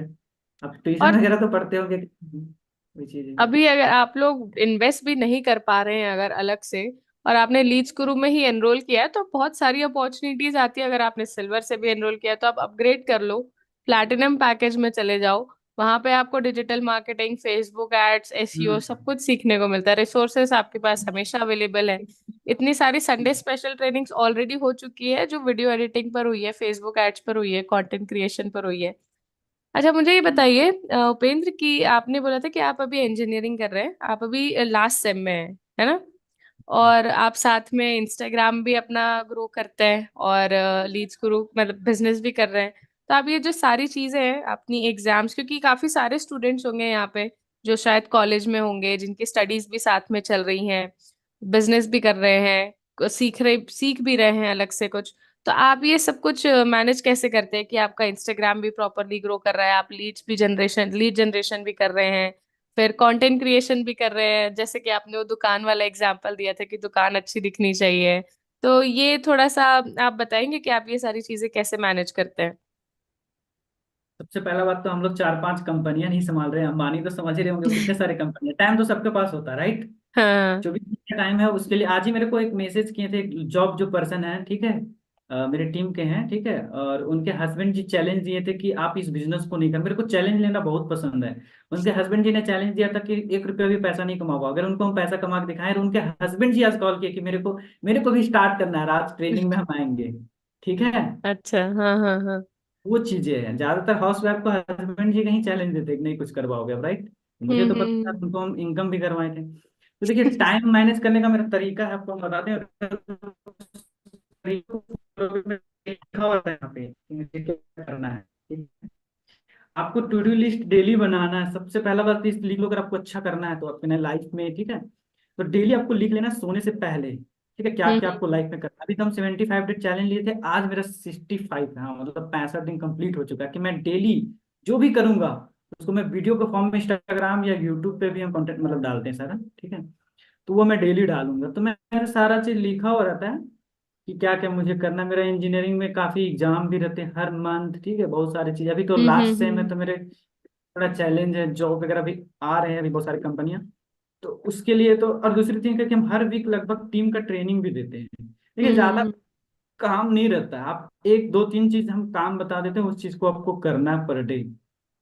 अब ट्यूशन और वगैरह तो पढ़ते होंगे, वही चीज है। अभी अगर आप लोग इन्वेस्ट भी नहीं कर पा रहे हैं अगर अलग से, और आपने लीड्स गुरु में ही एनरोल किया है, तो बहुत सारी अपॉर्चुनिटीज आती है। अगर आपने सिल्वर से भी एनरोल किया है तो आप अपग्रेड कर लो, प्लैटिनम पैकेज में चले जाओ। वहां पे आपको digital marketing, Facebook ads, SEO सब हम्म। कुछ सीखने को मिलता है। रिसोर्सेस आपके पास हमेशा अवेलेबल है। इतनी सारी संडे स्पेशल ट्रेनिंग्स ऑलरेडी हो चुकी है, जो वीडियो एडिटिंग पर हुई है, फेसबुक एड्स पर हुई है, कंटेंट क्रिएशन पर हुई है। अच्छा मुझे ये बताइए उपेंद्र, कि आपने बोला था कि आप अभी इंजीनियरिंग कर रहे हैं, आप अभी लास्ट सेम में हैं, है ना? और आप साथ में इंस्टाग्राम भी अपना ग्रो करते हैं और लीड्स ग्रो मतलब बिजनेस भी कर रहे हैं। तो आप ये जो सारी चीजें हैं अपनी एग्जाम्स, क्योंकि काफी सारे स्टूडेंट्स होंगे यहाँ पे जो शायद कॉलेज में होंगे, जिनकी स्टडीज भी साथ में चल रही हैं, बिजनेस भी कर रहे हैं, सीख भी रहे हैं अलग से कुछ। तो आप ये सब कुछ मैनेज कैसे करते हैं कि आपका इंस्टाग्राम भी प्रॉपरली ग्रो कर रहा है, आप लीड जनरेशन भी कर रहे हैं, फिर कंटेंट क्रिएशन भी कर रहे हैं, जैसे कि आपने वो दुकान वाला एग्जांपल दिया था कि दुकान अच्छी दिखनी चाहिए। तो ये थोड़ा सा आप बताएंगे कि आप ये सारी चीजें कैसे मैनेज करते हैं? सबसे पहला बात तो हम लोग 4-5 कंपनियां नहीं संभाल रहे हैं, अंबानी तो समझ ही रहे होंगे, कितने सारे कंपनियां, टाइम तो सबके पास होता है, राइट? हाँ। 24 घंटे टाइम है उसके लिए। आज ही मेरे को एक मैसेज किए थे, एक जॉब जो पर्सन है, ठीक है, मेरे टीम के हैं, ठीक है, और उनके हस्बैंड जी चैलेंज दिए थे कि आप इस बिजनेस को नहीं कर, मेरे को चैलेंज लेना बहुत पसंद है। उनके हस्बैंड जी ने चैलेंज दिया था कि 1 रुपया भी पैसा नहीं कमा पाओ, अगर उनको हम पैसा कमा के दिखाएं, तो उनके हस्बैंड जी आज कॉल किए कि मेरे को भी स्टार्ट करना है, आज ट्रेनिंग में हम आएंगे। ठीक है, अच्छा। हाँ हाँ हाँ। वो चीजें हैं, ज्यादातर हाउस वाइफ को हस्बैंड जी कहीं चैलेंज देते हैं कि नहीं कुछ करवाओगे अब, राइट? मुझे तो पता था, हम्म। उनको हम इनकम भी करवाए थे। तो देखिए, टाइम मैनेज करने का मेरा तरीका है, आपको हम बताते हैं। लिखा हुआ है यहाँ पे कि मुझे क्या करना है, ठीक है? आपको टू डू लिस्ट डेली बनाना है, सबसे पहला बात तो इस लिख लो, अगर आपको अच्छा करना है तो अपने लाइफ में, ठीक है, तो डेली आपको लिख लेना सोने से पहले, ठीक है, क्या क्या हम्म। आपको लाइफ में करना है। अभी तो हम 75 डे चैलेंज लिए थे, आज मेरा 65, हाँ मतलब 65 दिन कंप्लीट हो चुका है, कि मैं डेली जो भी करूंगा उसको मैं वीडियो के फॉर्म में इंस्टाग्राम या यूट्यूब पे भी हम कंटेंट मतलब डालते हैं सारा, ठीक है, तो वो मैं डेली डालूंगा, तो मैं मेरा सारा चीज लिखा हुआ रहता है। कि क्या क्या मुझे करना है। मेरा इंजीनियरिंग में काफी एग्जाम भी रहते हैं हर मंथ, ठीक है, बहुत सारी चीजें। अभी तो लास्ट सेम है, हम्म। तो मेरे थोड़ा चैलेंज है, जॉब वगैरह भी आ रहे हैं अभी बहुत सारी कंपनियां। तो उसके लिए तो, और दूसरी चीज है कि हम हर वीक लगभग टीम का ट्रेनिंग भी देते हैं। देखिए ज्यादा हम्म काम नहीं रहता है, आप एक दो तीन चीज हम काम बता देते हैं, उस चीज को आपको करना है पर डे।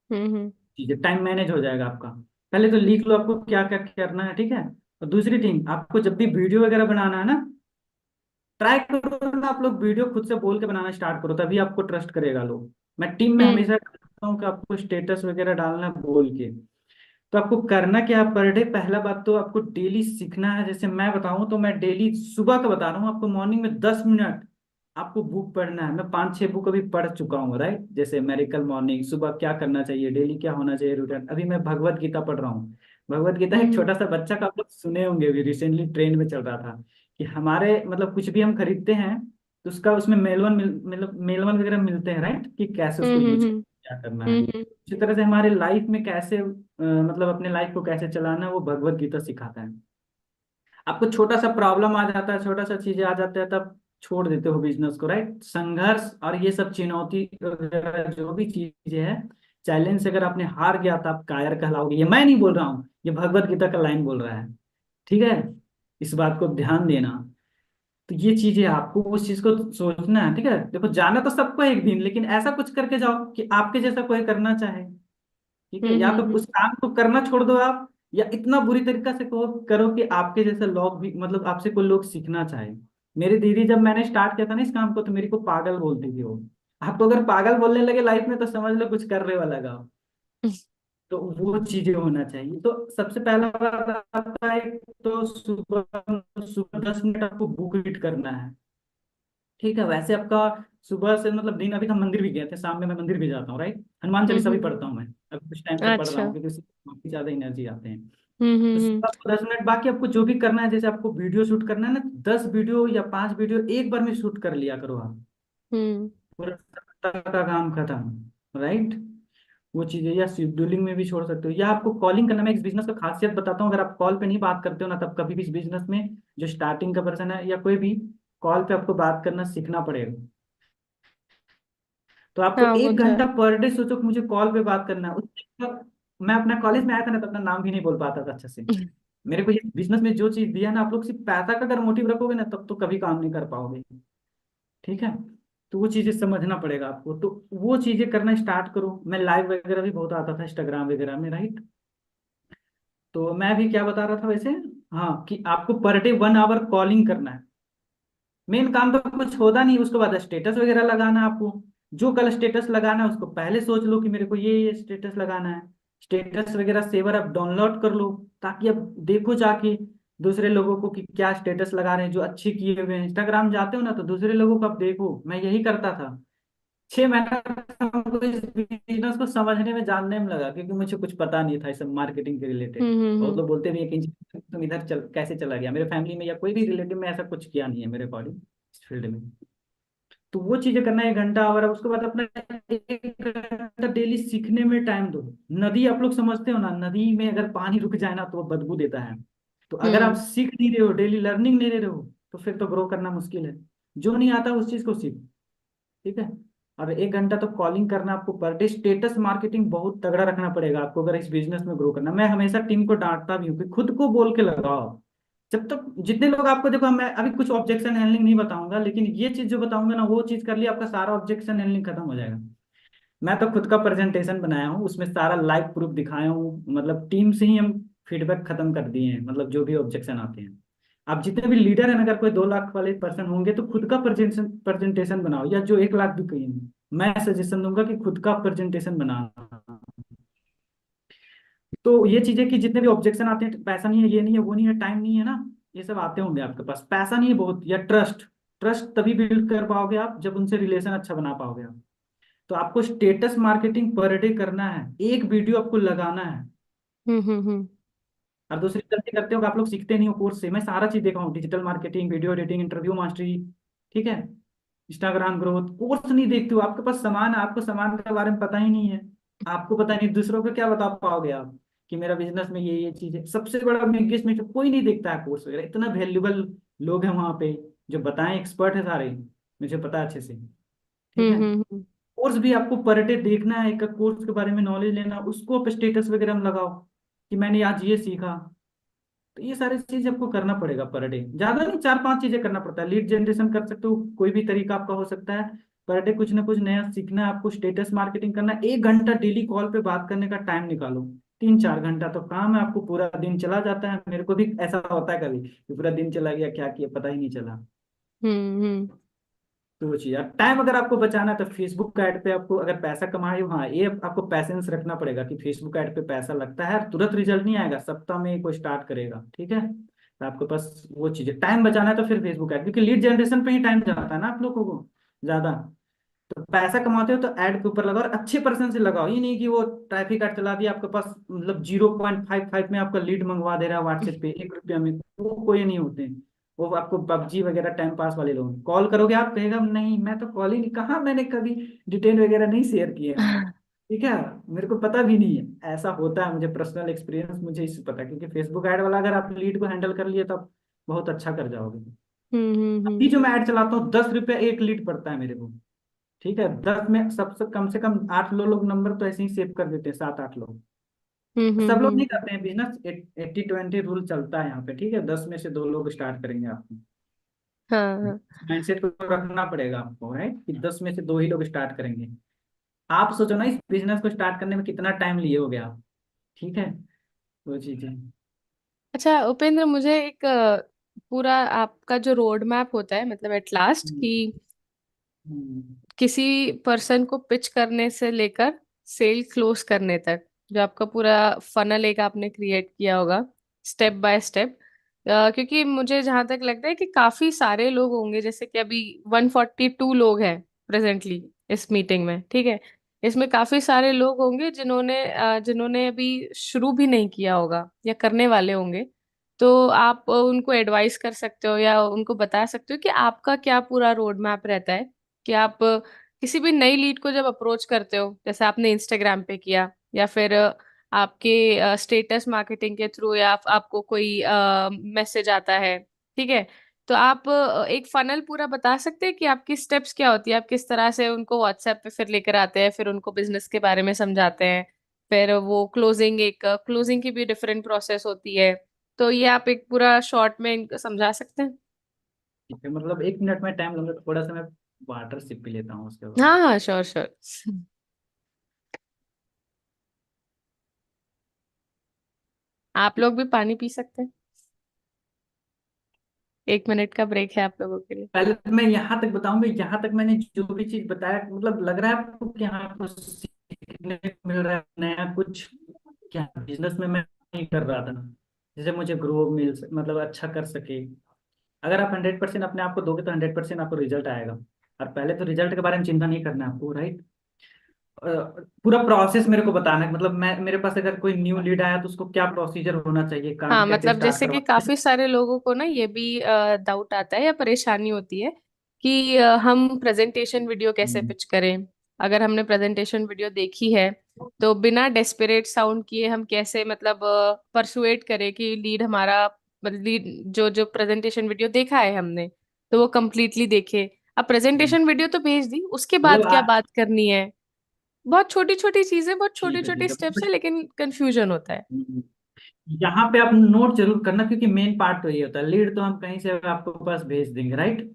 हम्म ठीक है, टाइम मैनेज हो जाएगा आपका। पहले तो लिख लो आपको क्या क्या करना है, ठीक है। और दूसरी थिंग, आपको जब भी वीडियो वगैरह बनाना है ना, ट्राई करो ना आप लोग वीडियो खुद से बोल के बनाना स्टार्ट करो, तभी आपको ट्रस्ट करेगा लोग। मैं टीम में हम्म हमेशा कहता हूँ कि आपको स्टेटस वगैरह डालना है बोल के। तो आपको करना क्या है पर डे, पहला बात तो आपको डेली सीखना है। जैसे मैं बताऊं तो मैं डेली सुबह का बता रहा हूँ आपको, मॉर्निंग में 10 मिनट आपको बुक पढ़ना है। मैं 5-6 बुक अभी पढ़ चुका हूँ, राइट। जैसे मेरिकल मॉर्निंग, सुबह क्या करना चाहिए, डेली क्या होना चाहिए रूटीन। अभी मैं भगवत गीता पढ़ रहा हूँ। भगवत गीता एक हम्म छोटा सा बच्चा का, आप लोग सुने होंगे, अभी रिसेंटली ट्रेंड में चल रहा था कि हमारे मतलब कुछ भी हम खरीदते हैं तो उसका उसमें मतलब मेलवन वगैरह मिलते हैं, राइट, कि कैसे उसको हम्म यूज हम्म क्या करना है। हम्म इसी तरह से हमारे लाइफ में कैसे मतलब अपने लाइफ को कैसे चलाना है, वो भगवत गीता सिखाता है। आपको छोटा सा प्रॉब्लम आ जाता है, छोटा सा चीजें आ जाता है, तब छोड़ देते हो बिजनेस को, राइट। संघर्ष और ये सब चुनौती वगैरह जो भी चीजें है, चैलेंज से अगर आपने हार गया तो आप कायर कहलाओगे। ये मैं नहीं बोल रहा हूँ, ये भगवत गीता का लाइन बोल रहा है, ठीक है। इस बात को ध्यान देना। तो ये चीजें आपको उस चीज को सोचना है, ठीक है। देखो जाना तो सबको है एक दिन, लेकिन ऐसा कुछ करके जाओ कि आपके जैसा कोई करना चाहे, ठीक है। या तो हम्म उस काम को करना छोड़ दो आप, या इतना बुरी तरीका से करो कि आपके जैसे लोग भी, मतलब आपसे कोई लोग सीखना चाहे। मेरी दीदी जब मैंने स्टार्ट किया था ना इस काम को, तो मेरे को पागल बोलती थी वो। आपको अगर पागल बोलने लगे लाइफ में, तो समझ लो कुछ कर रहे वाला लगा। तो वो चीजें होना चाहिए। तो सबसे पहला बात आपका एक तो सुबह सुबह 10 मिनट आपको बुक रीड करना है, ठीक है। वैसे आपका सुबह से मतलब दिन, अभी तो हम मंदिर भी गए थे, शाम में मैं मंदिर भी जाता हूँ, राइट। हनुमान चालीसा भी पढ़ता हम्म। हूँ मैं, अभी कुछ टाइम से पढ़ रहा अच्छा। हूँ क्योंकि उससे काफी ज्यादा एनर्जी आते हैं। तो हम्म। सुबह आपको 10 मिनट, बाकी आपको जो भी करना है, जैसे आपको वीडियो शूट करना है ना, 10 वीडियो या 5 वीडियो एक बार में शूट कर लिया करो आप, हम्म पूरा सप्ताह का काम खत्म, राइट। वो चीजें, या शेड्यूलिंग में भी छोड़ सकते हो, या आपको कॉलिंग करना। मैं इस बिजनेस का खासियत बताता हूँ, अगर आप कॉल पे नहीं बात करते हो ना, तब कभी भी इस बिजनेस में जो स्टार्टिंग का पर्सन है या कोई भी, कॉल पे आपको बात करना सीखना पड़ेगा। तो आपको हाँ, वो एक तो है। घंटा पर डे सोचो कि मुझे कॉल पे बात करना है। मैं अपना कॉलेज में आया था ना, तो अपना नाम भी नहीं बोल पाता था अच्छे से। मेरे को ये बिजनेस में जो चीज दिया ना, आप लोग सिर्फ पैसा का अगर मोटिव रखोगे ना, तब तो कभी काम नहीं कर पाओगे, ठीक है। तो वो चीजें समझना पड़ेगा आपको, तो वो चीजें करना स्टार्ट करो। मैं लाइव वगैरह भी बहुत आता था इंस्टाग्राम वगैरह में, राइट। तो मैं भी क्या बता रहा था वैसे, हाँ, कि आपको पर डे 1 आवर कॉलिंग करना है। मेन काम तो कुछ होता नहीं, उसके बाद स्टेटस वगैरह लगाना है आपको। जो कल स्टेटस लगाना है उसको पहले सोच लो कि मेरे को ये स्टेटस लगाना है। स्टेटस वगैरह सेवर आप डाउनलोड कर लो, ताकि अब देखो जाके दूसरे लोगों को कि क्या स्टेटस लगा रहे हैं जो अच्छे किए हुए हैं। इंस्टाग्राम जाते हो ना, तो दूसरे लोगों को आप देखो, मैं यही करता था। 6 महीना हमको इस बिजनेस को समझने में, जानने में लगा, क्योंकि मुझे कुछ पता नहीं था इस सब मार्केटिंग के रिलेटेड। बहुत लोग बोलते भी हैं कि तुम इधर चल कैसे चला गया। मेरे फैमिली में या कोई भी रिलेटिव में ऐसा कुछ किया नहीं है मेरे अकॉर्डिंग इस फील्ड में। तो वो चीजें करना 1 घंटा, और उसके बाद अपना 1 घंटा डेली सीखने में टाइम दो। नदी आप लोग समझते हो ना, नदी में अगर पानी रुक जाए ना, तो वो बदबू देता है। तो अगर आप हम्म सीख नहीं रहे हो, डेली लर्निंग नहीं ले रहे हो, तो फिर तो ग्रो करना मुश्किल है। जो नहीं आता उस चीज को सीख, ठीक है। और 1 घंटा तो कॉलिंग करना आपको पर डे। स्टेटस मार्केटिंग बहुत तगड़ा रखना पड़ेगा आपको अगर इस बिजनेस में ग्रो करना। मैं हमेशा टीम को डांटता भी हूँ कि खुद को बोल के लगाओ। जब तक जितने लोग आपको, देखो मैं अभी कुछ ऑब्जेक्शन हैंडलिंग नहीं बताऊंगा, लेकिन ये चीज जो बताऊंगा ना, वो चीज कर लिया, आपका सारा ऑब्जेक्शन हैंडलिंग खत्म हो जाएगा। मैं तो खुद का प्रेजेंटेशन बनाया हूँ, उसमें सारा लाइव प्रूफ दिखाया हूँ, मतलब टीम से ही हम फीडबैक खत्म कर दिए हैं, मतलब जो भी ऑब्जेक्शन आते हैं। आप जितने भी लीडर हैं, अगर कोई 2 लाख वाले पर्सन होंगे, तो खुद का प्रेजेंटेशन प्रेजेंटेशन बनाओ, या जो 1 लाख भी कहीं, मैं सजेशन दूंगा कि खुद का प्रेजेंटेशन बनाना। तो ये चीजें कि जितने भी ऑब्जेक्शन आते हैं, पैसा नहीं है, ये नहीं है, वो नहीं है, टाइम नहीं है ना, ये सब आते होंगे आपके पास। पैसा नहीं है बहुत, या ट्रस्ट। ट्रस्ट तभी बिल्ड कर पाओगे आप जब उनसे रिलेशन अच्छा बना पाओगे आप। तो आपको स्टेटस मार्केटिंग पर डे करना है, एक वीडियो आपको लगाना है। हम्म। और दूसरी गलती करते हो कि आप लोग सीखते नहीं हो कोर्स से। मैं सारा चीज देखा हूँ, digital marketing, video editing, interview mastery, ठीक है, इंस्टाग्राम ग्रोथ। कोर्स नहीं देखते हो, आपके पास सामान है, आपको सामान के बारे में पता ही नहीं है। आपको पता नहीं, दूसरों को क्या बता पाओगे आप कि मेरा बिजनेस में ये चीज है। सबसे बड़ा बिगेस्ट में कोई नहीं देखता है कोर्स वगैरह, इतना वैल्यूबल लोग हैं वहां पे, जो बताएं एक्सपर्ट है सारे, मुझे पता है अच्छे से। ठीक है। हम्म। कोर्स भी आपको पर डे देखना है, एक कोर्स के बारे में नॉलेज लेना, उसको आप स्टेटस वगैरह में लगाओ कि मैंने आज ये सीखा। तो ये सारी चीज आपको करना पड़ेगा पर डे, ज्यादा नहीं, 4-5 चीजें करना पड़ता है। लीड जनरेशन कर सकते हो, कोई भी तरीका आपका हो सकता है। पर डे कुछ ना कुछ नया सीखना है आपको, स्टेटस मार्केटिंग करना है। 1 घंटा डेली कॉल पे बात करने का टाइम निकालो। 3-4 घंटा तो काम है, आपको पूरा दिन चला जाता है। मेरे को भी ऐसा होता है कभी कि पूरा दिन चला गया, क्या किया पता ही नहीं चला। हम्म। तो चीज यार, टाइम अगर आपको बचाना है तो फेसबुक ऐड पे आपको अगर पैसा कमा रहे हो, हाँ ये आपको पैसेंस रखना पड़ेगा कि फेसबुक ऐड पे पैसा लगता है और तुरंत रिजल्ट नहीं आएगा, सप्ताह में कोई स्टार्ट करेगा। ठीक है, तो आपके पास वो चीजें टाइम बचाना है तो फिर फेसबुक ऐड, क्योंकि लीड जनरेशन पे ही टाइम जाता है ना आप लोगों को ज्यादा। तो पैसा कमाते हो तो ऐड के ऊपर लगाओ, और अच्छे पर्सन से लगाओ। ये नहीं कि वो ट्रैफिक ऐड चला दिया आपके पास, मतलब 0.55 में आपका लीड मंगवा दे रहा है व्हाट्सएप पे 1 रुपया में, वो कोई नहीं होते हैं। वो आपको पबजी वगैरह टाइम पास वाले लोग, कॉल करोगे आप कहेगा नहीं मैं तो कॉल ही नहीं, कहा मैंने कभी डिटेल वगैरह नहीं शेयर किए हैं। ठीक है, मेरे को पता भी नहीं है। ऐसा होता है, मुझे पर्सनल एक्सपीरियंस मुझे इससे पता है, क्योंकि फेसबुक ऐड वाला अगर आप लीड को हैंडल कर लिए तो आप बहुत अच्छा कर जाओगे। अभी जो मैं ऐड चलाता हूँ 10 रुपया एक लीड पड़ता है मेरे को। ठीक है, 10 में सबसे कम से कम 8 लोग नंबर तो ऐसे ही सेव कर देते हैं, 7-8 लोग। सब लोग नहीं हम्म। करते हैं बिजनेस, 80-20 रूल चलता है यहाँ पे। ठीक है, 10 में से 2 लोग स्टार्ट करेंगे आपको। हाँ हाँ। माइंडसेट को रखना पड़ेगा आपको, राइट, कि 10 में से 2 ही लोग स्टार्ट करेंगे। आप सोचो ना इस बिजनेस को स्टार्ट करने में कितना टाइम लिए हो गया आप। ठीक है, वो चीजें। अच्छा उपेंद्र, मुझे एक पूरा आपका जो रोड मैप होता है, मतलब एट लास्ट हम्म, कि हम्म, किसी पर्सन को पिच करने से लेकर सेल क्लोज करने तक, जो आपका पूरा फनल एक आपने क्रिएट किया होगा स्टेप बाय स्टेप। क्योंकि मुझे जहां तक लगता है कि काफी सारे लोग होंगे, जैसे कि अभी 142 लोग हैं प्रेजेंटली इस मीटिंग में, ठीक है। इसमें काफी सारे लोग होंगे जिन्होंने अभी शुरू भी नहीं किया होगा या करने वाले होंगे। तो आप उनको एडवाइस कर सकते हो या उनको बता सकते हो कि आपका क्या पूरा रोड मैप रहता है कि आप किसी भी नई लीड को जब अप्रोच करते हो, जैसे आपने इंस्टाग्राम पे किया या फिर आपके स्टेटस मार्केटिंग के थ्रू, या आपको कोई मैसेज आता है, ठीक है। तो आप एक फनल पूरा बता सकते हैं कि आपकी स्टेप्स क्या होती है, आप किस तरह से उनको व्हाट्सएप पे फिर लेकर आते हैं, फिर उनको बिजनेस के बारे में समझाते हैं, फिर वो क्लोजिंग की भी डिफरेंट प्रोसेस होती है। तो ये आप एक पूरा शॉर्ट में इनको समझा सकते हैं। ठीक है, मतलब 1 मिनट में टाइम लूंगा, थोड़ा सा मैं वाटर सिप पी लेता हूँ उसके बाद। हाँ हाँ, श्योर श्योर। आप लोग भी पानी पी सकते हैं, 1 मिनट का ब्रेक है आप लोगों के लिए। पहले तो मैं यहाँ तक बताऊंगा, यहाँ तक मैंने जो भी चीज बताया, मतलब लग रहा है आपको कि हाँ कुछ सीखने को मिल रहा है नया कुछ, क्या बिजनेस में मैं नहीं कर रहा था, जैसे मुझे ग्रो मतलब अच्छा कर सके। अगर आप 100% अपने आप को दोगे तो 100% आपको रिजल्ट आएगा। और पहले तो रिजल्ट के बारे में चिंता नहीं करना है आपको, राइट। पूरा प्रोसेस मेरे को बताना है, मतलब मैं, मेरे पास अगर कोई न्यू लीड आया तो उसको क्या प्रोसीजर होना चाहिए, हाँ, काम कैसे मतलब स्टार्ट जैसे कि करवाना है। काफी सारे लोगों को ना ये भी डाउट आता है या परेशानी होती है कि हम प्रेजेंटेशन वीडियो कैसे हम्म, पिच करें। अगर हमने प्रेजेंटेशन वीडियो देखी है तो बिना डेस्परेट साउंड किए हम कैसे, मतलब परसुएट करें कि लीड हमारा, लीड जो जो प्रेजेंटेशन वीडियो देखा है हमने तो वो कंप्लीटली देखे। अब हम्म। प्रेजेंटेशन वीडियो तो भेज दी, उसके बाद मतलब क्या बात करनी है। बहुत छोटी छोटी चीजें, बहुत छोटी ठीक है, छोटी ठीक है। स्टेप्स है, लेकिन कंफ्यूजन होता है। हम्म। यहाँ पे आप नोट जरूर करना, क्योंकि मेन पार्ट तो ये होता है, लीड तो हम कहीं से आपको पास भेज देंगे, राइट।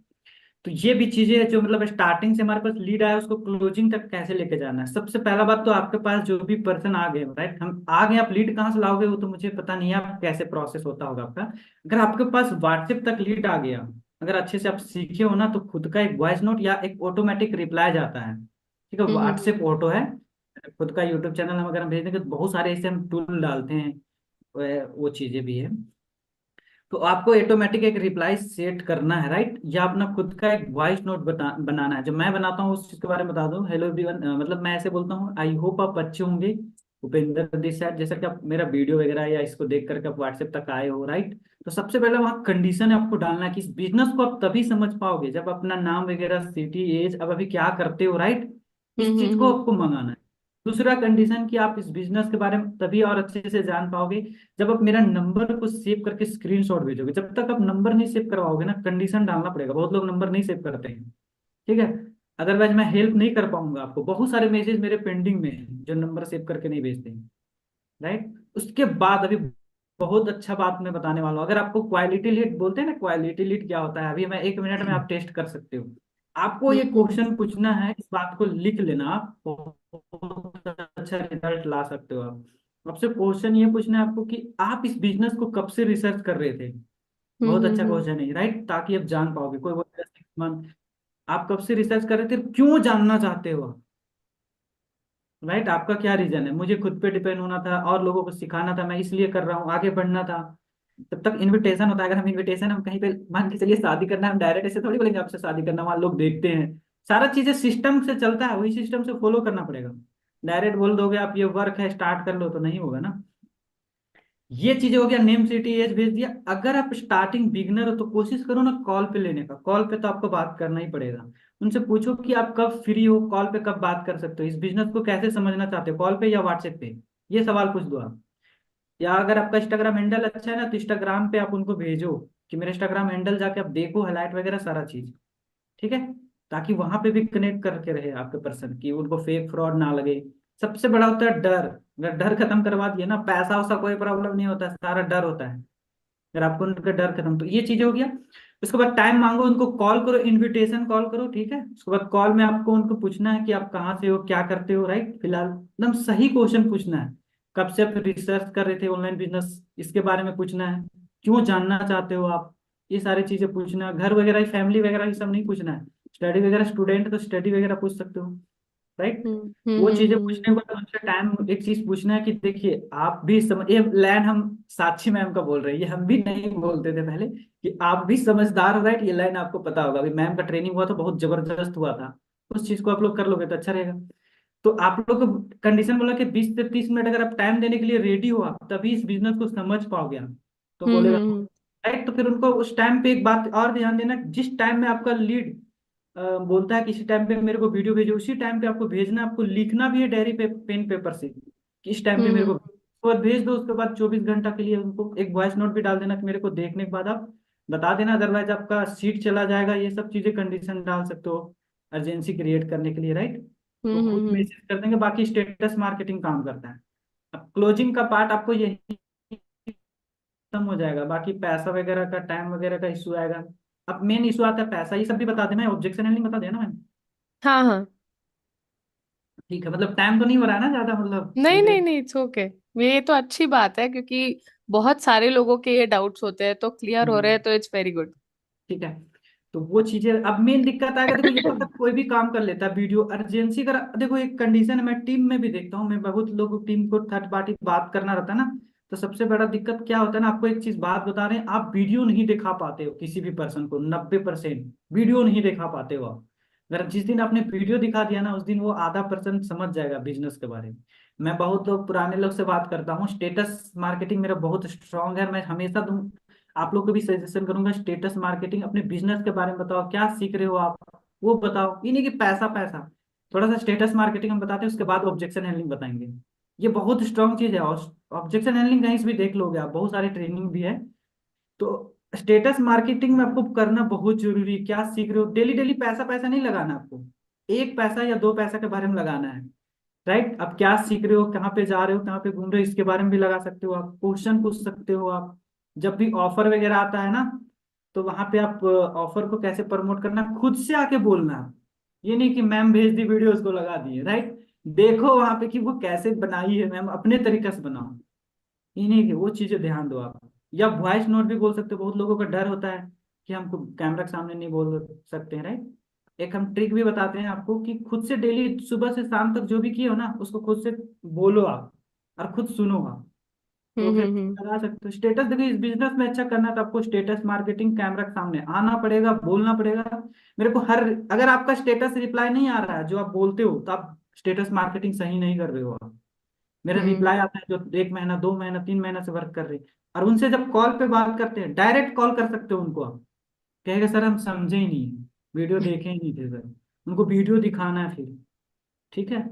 तो ये भी चीजें हैं जो मतलब स्टार्टिंग से हमारे पास लीड आया उसको क्लोजिंग तक कैसे लेके जाना है। सबसे पहला बात तो आपके पास जो भी पर्सन आ गए, राइट, हम आ गए, आप लीड कहाँ से लाओगे वो तो मुझे पता नहीं है, आप कैसे प्रोसेस होता होगा आपका। अगर आपके पास व्हाट्सएप तक लीड आ गया, अगर अच्छे से आप सीखे हो ना, तो खुद का एक वॉइस नोट या एक ऑटोमेटिक रिप्लाई जाता है। ठीक है, व्हाट्सएप ऑटो है, खुद का यूट्यूब चैनल हम अगर हम भेज देंगे तो बहुत सारे ऐसे हम टूल डालते हैं, वो चीजें भी है। तो आपको ऑटोमेटिक एक रिप्लाई सेट करना है, राइट, या अपना खुद का एक वॉइस नोट बनाना है। जो मैं बनाता हूँ उस चीज के बारे में बता दूं, हेलो एवरीवन, मतलब मैं ऐसे बोलता हूँ, आई होप आप अच्छे होंगे, उपेंद्र दिस है, जैसा कि आप मेरा वीडियो वगैरह या इसको देख करके आप व्हाट्सएप तक आए हो, राइट। तो सबसे पहले वहाँ कंडीशन है आपको डालना है कि इस बिजनेस को आप तभी समझ पाओगे जब अपना नाम वगैरह, सिटी, एज, अब अभी क्या करते हो, राइट, इस चीज को हम्म। आपको मंगाना है। दूसरा कंडीशन कि आप इस बिजनेस के बारे में तभी और अच्छे से जान पाओगे जब आप मेरा नंबर को सेव करके स्क्रीनशॉट भेजोगे। जब तक आप नंबर नहीं सेव करवाओगे ना, कंडीशन डालना पड़ेगा, बहुत लोग नंबर नहीं सेव करते हैं, ठीक है। अदरवाइज मैं हेल्प नहीं कर पाऊंगा आपको। बहुत सारे मैसेज मेरे पेंडिंग में हैं जो नंबर सेव करके नहीं भेजते हैं, राइट। उसके बाद अभी बहुत अच्छा बात मैं बताने वाला हूँ। अगर आपको क्वालिटी लीड बोलते हैं ना, क्वालिटी लीड क्या होता है, अभी मैं 1 मिनट में आप टेस्ट कर सकते हो। आपको ये हम्म क्वेश्चन पूछना है, इस बात को लिख लेना, आप बहुत अच्छा रिजल्ट ला सकते हो आप। आपसे क्वेश्चन ये पूछना है आपको कि आप इस बिजनेस को कब से रिसर्च कर रहे थे। बहुत अच्छा हम्म। क्वेश्चन है, राइट, ताकि आप जान पाओगे। कोई बोलेगा 6 मंथ, आप कब से रिसर्च कर रहे थे, क्यों जानना चाहते हो, राइट। आपका क्या रीजन है। मुझे खुद पे डिपेंड होना था और लोगों को सिखाना था, मैं इसलिए कर रहा हूँ, आगे बढ़ना था। तब तक इनविटेशन होता है। अगर हम इनविटेशन हम कहीं पे मान के चलिए शादी करना है, हम डायरेक्ट ऐसे थोड़ी बोलेंगे आपसे शादी करना, वहाँ लोग देखते हैं। सारा चीजें सिस्टम से चलता है, वही सिस्टम से फॉलो करना पड़ेगा। डायरेक्ट बोल दोगे आप ये वर्क है स्टार्ट कर लो, तो नहीं होगा ना। ये चीजें हो गया, नेम सिटी एज भेज दिया। अगर आप स्टार्टिंग बिगनर हो तो कोशिश करो ना कॉल पे लेने का। कॉल पे तो आपको बात करना ही पड़ेगा। उनसे पूछो कि आप कब फ्री हो, कॉल पे कब बात कर सकते हो, इस बिजनेस को कैसे समझना चाहते हो, कॉल पे या व्हाट्सएप पे। ये सवाल पूछ दो आप। या अगर आपका इंस्टाग्राम हैंडल अच्छा है ना, तो इंस्टाग्राम पे आप उनको भेजो कि मेरा इंस्टाग्राम हैंडल जाके आप देखो, हाईलाइट वगैरह सारा चीज, ठीक है। ताकि वहां पे भी कनेक्ट करके रहे आपके पर्सन, की उनको फेक फ्रॉड ना लगे। सबसे बड़ा होता है डर। अगर डर खत्म करवा दिए ना, पैसा वैसा कोई प्रॉब्लम नहीं होता, सारा डर होता है। अगर आपको उनका डर खत्म, तो ये चीजें हो गया। उसके बाद टाइम मांगो, उनको कॉल करो, इनविटेशन कॉल करो, ठीक है। उसके बाद कॉल में आपको उनको पूछना है कि आप कहाँ से हो, क्या करते हो, राइट। फिलहाल एकदम सही क्वेश्चन पूछना है। कब से आप रिसर्च कर रहे थे ऑनलाइन बिजनेस, इसके बारे में पूछना है। क्यों जानना चाहते हो आप, ये सारी चीजें पूछना है। घर वगैरह, फैमिली वगैरह, ये सब नहीं पूछना है। स्टडी वगैरह, स्टूडेंट तो स्टडी वगैरह पूछ सकते हो, राइट। वो चीजें पूछने के बाद उनसे टाइम, एक चीज पूछना है कि देखिए आप भी समझ, ये लाइन हम साक्षी मैम का बोल रहे हैं, ये हम भी नहीं बोलते थे पहले, कि आप भी समझदार हो, राइट। ये लाइन आपको पता होगा, अभी मैम का ट्रेनिंग हुआ तो बहुत जबरदस्त हुआ था। उस चीज को आप लोग कर लोगे तो अच्छा रहेगा। तो आप लोग को कंडीशन बोला कि 20 से 30 मिनट अगर आप टाइम देने के लिए रेडी हो आप, तभी इस बिजनेस को समझ पाओगे आप। तो बोलेगा हम्म। राइट। तो फिर उनको उस टाइम पे एक बात और ध्यान देना, जिस टाइम में आपका लीड बोलता है किसी टाइम पे मेरे को वीडियो भेजो, उसी टाइम पे आपको भेजना। आपको लिखना भी है डायरी पे, पेन पेपर से, कि इस टाइम पे मेरे को, हम्म उसके बाद भेज दो। उसके बाद 24 घंटा के लिए उनको एक वॉइस नोट भी डाल देना कि मेरे को देखने के बाद आप बता देना, अदरवाइज आपका सीट चला जाएगा। ये सब चीजें कंडीशन डाल सकते हो अर्जेंसी क्रिएट करने के लिए, राइट। वो खुद हम्म। मैसेज कर देंगे, बाकी स्टेटस मार्केटिंग काम करता है। अब क्लोजिंग का पार्ट आपको यही खत्म हो जाएगा, बाकी पैसा वगैरह का, टाइम वगैरह का इशू आएगा। अब मेन इशू आता है पैसा, ये सब भी बता देना है, ऑब्जेक्शन हैंडलिंग बता देना मैम। हाँ हाँ। ठीक है, मतलब टाइम तो नहीं हो रहा है ना ज्यादा, मतलब नहीं मेरे। नहीं नहीं, इट्स ओके। ये तो अच्छी बात है, क्योंकि बहुत सारे लोगों के ये डाउट्स होते हैं, तो क्लियर हो रहे हैं, हम्म, तो इट्स वेरी गुड। ठीक है। तो वो चीजें, अब मेन दिक्कत आएगा, देखो यहाँ तक कोई भी काम कर लेता है, वीडियो अर्जेंसी का। देखो एक कंडीशन है, मैं टीम में भी देखता हूँ, मैं बहुत लोगों टीम को थर्ड पार्टी बात करना रहता है ना। तो सबसे बड़ा दिक्कत क्या होता है ना, आपको एक चीज बात बता रहे हैं, आप वीडियो नहीं दिखा पाते हो किसी भी पर्सन को। 90% वीडियो नहीं दिखा पाते हो आप। अगर जिस दिन आपने वीडियो दिखा दिया ना, उस दिन वो आधा पर्सन समझ जाएगा बिजनेस के बारे में। मैं बहुत लोग पुराने लोग से बात करता हूँ, स्टेटस मार्केटिंग मेरा बहुत स्ट्रांग है। मैं हमेशा आप लोग को भी सजेशन करूंगा, स्टेटस मार्केटिंग अपने बिजनेस के बारे में बताओ, क्या सीख रहे हो आप, वो बताओ। ये नहीं कि पैसा पैसा। थोड़ा सा स्टेटस मार्केटिंग हम बताते हैं, उसके बाद ऑब्जेक्शन हैंडलिंग बताएंगे। ये बहुत स्ट्रांग चीज है। और ऑब्जेक्शन हैंडलिंग कहीं से भी देख लोगे आप, बहुत सारी ट्रेनिंग भी है। तो स्टेटस मार्केटिंग में आपको करना बहुत जरूरी है। क्या सीख रहे हो, डेली डेली पैसा पैसा नहीं लगाना आपको, 1 पैसा या 2 पैसा के बारे में लगाना है, राइट। आप क्या सीख रहे हो, कहाँ पे जा रहे हो, कहाँ पे घूम रहे हो, इसके बारे में भी लगा सकते हो आप। क्वेश्चन पूछ सकते हो आप। जब भी ऑफर वगैरह आता है ना, तो वहां पे आप ऑफर को कैसे प्रमोट करना, खुद से आके बोलना है। ये नहीं कि मैम भेज दी वीडियो उसको लगा दिए, राइट। देखो वहां पे कि वो कैसे बनाई है मैम, अपने तरीके से बनाओ। ये नहीं कि वो चीजें ध्यान दो आप। या वॉइस नोट भी बोल सकते हो, बहुत लोगों का डर होता है कि हमको कैमरा के सामने नहीं बोल सकते हैं, राइट। एक हम ट्रिक भी बताते हैं आपको कि खुद से डेली सुबह से शाम तक जो भी किए हो ना, उसको खुद से बोलो आप, और खुद सुनो आप। तो फिर हम्म। लगा सकते हो स्टेटस। देखो इस बिजनेस में अच्छा करना है तो आपको स्टेटस मार्केटिंग, कैमरा के सामने आना पड़ेगा, बोलना पड़ेगा। मेरे को हर, अगर आपका स्टेटस रिप्लाई नहीं आ रहा है जो आप बोलते हो, तो आप स्टेटस मार्केटिंग सही नहीं कर रहे हो आप। मेरा हम्म रिप्लाई आता है जो 1 महीना, 2 महीना, 3 महीना से वर्क कर रही। और उनसे जब कॉल पे बात करते हैं, डायरेक्ट कॉल कर सकते हो उनको आप। कहेगा सर हम समझे ही नहीं, वीडियो देखे ही नहीं थे सर। उनको वीडियो दिखाना है फिर, ठीक है।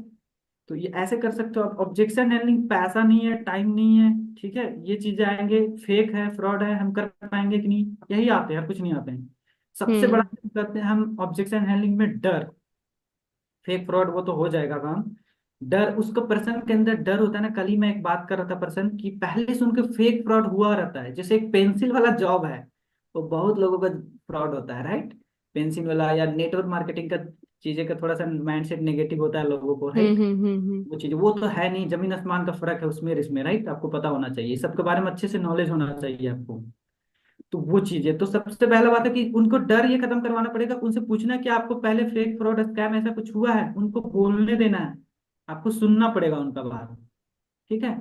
तो ये ऐसे कर सकते हो आप। ऑब्जेक्शन हैंडलिंग, पैसा नहीं है, टाइम नहीं है, ठीक है, ये चीजें आएंगे, फेक है, फ्रॉड है, हम कर पाएंगे कि नहीं, यही आते हैं और कुछ नहीं आते हैं। सबसे बड़ा हम्म चीज करते हैं हम ऑब्जेक्शन हैंडलिंग में, डर। फेक फ्रॉड वो तो हो जाएगा काम। डर, उसको पर्सन के अंदर डर होता है ना। कल ही मैं एक बात कर रहा था पर्सन की, पहले से उनके फेक फ्रॉड हुआ रहता है। जैसे एक पेंसिल वाला जॉब है, वो बहुत लोगों का फ्रॉड होता है, राइट। पेंसिल वाला या नेटवर्क मार्केटिंग का चीजें का थोड़ा सा माइंडसेट नेगेटिव होता है लोगों को, राइट। हम्म। वो चीज वो तो है नहीं, जमीन आसमान का फर्क है उसमें और इसमें, राइट। आपको पता होना चाहिए, सबके बारे में अच्छे से नॉलेज होना चाहिए आपको। तो वो चीज है। तो सबसे पहला बात है कि उनको डर ये खत्म करवाना पड़ेगा। उनसे पूछना कि आपको पहले फेक फ्रॉड स्कैम ऐसा कुछ हुआ है, उनको बोलने देना है। आपको सुनना पड़ेगा उनका बात, ठीक है।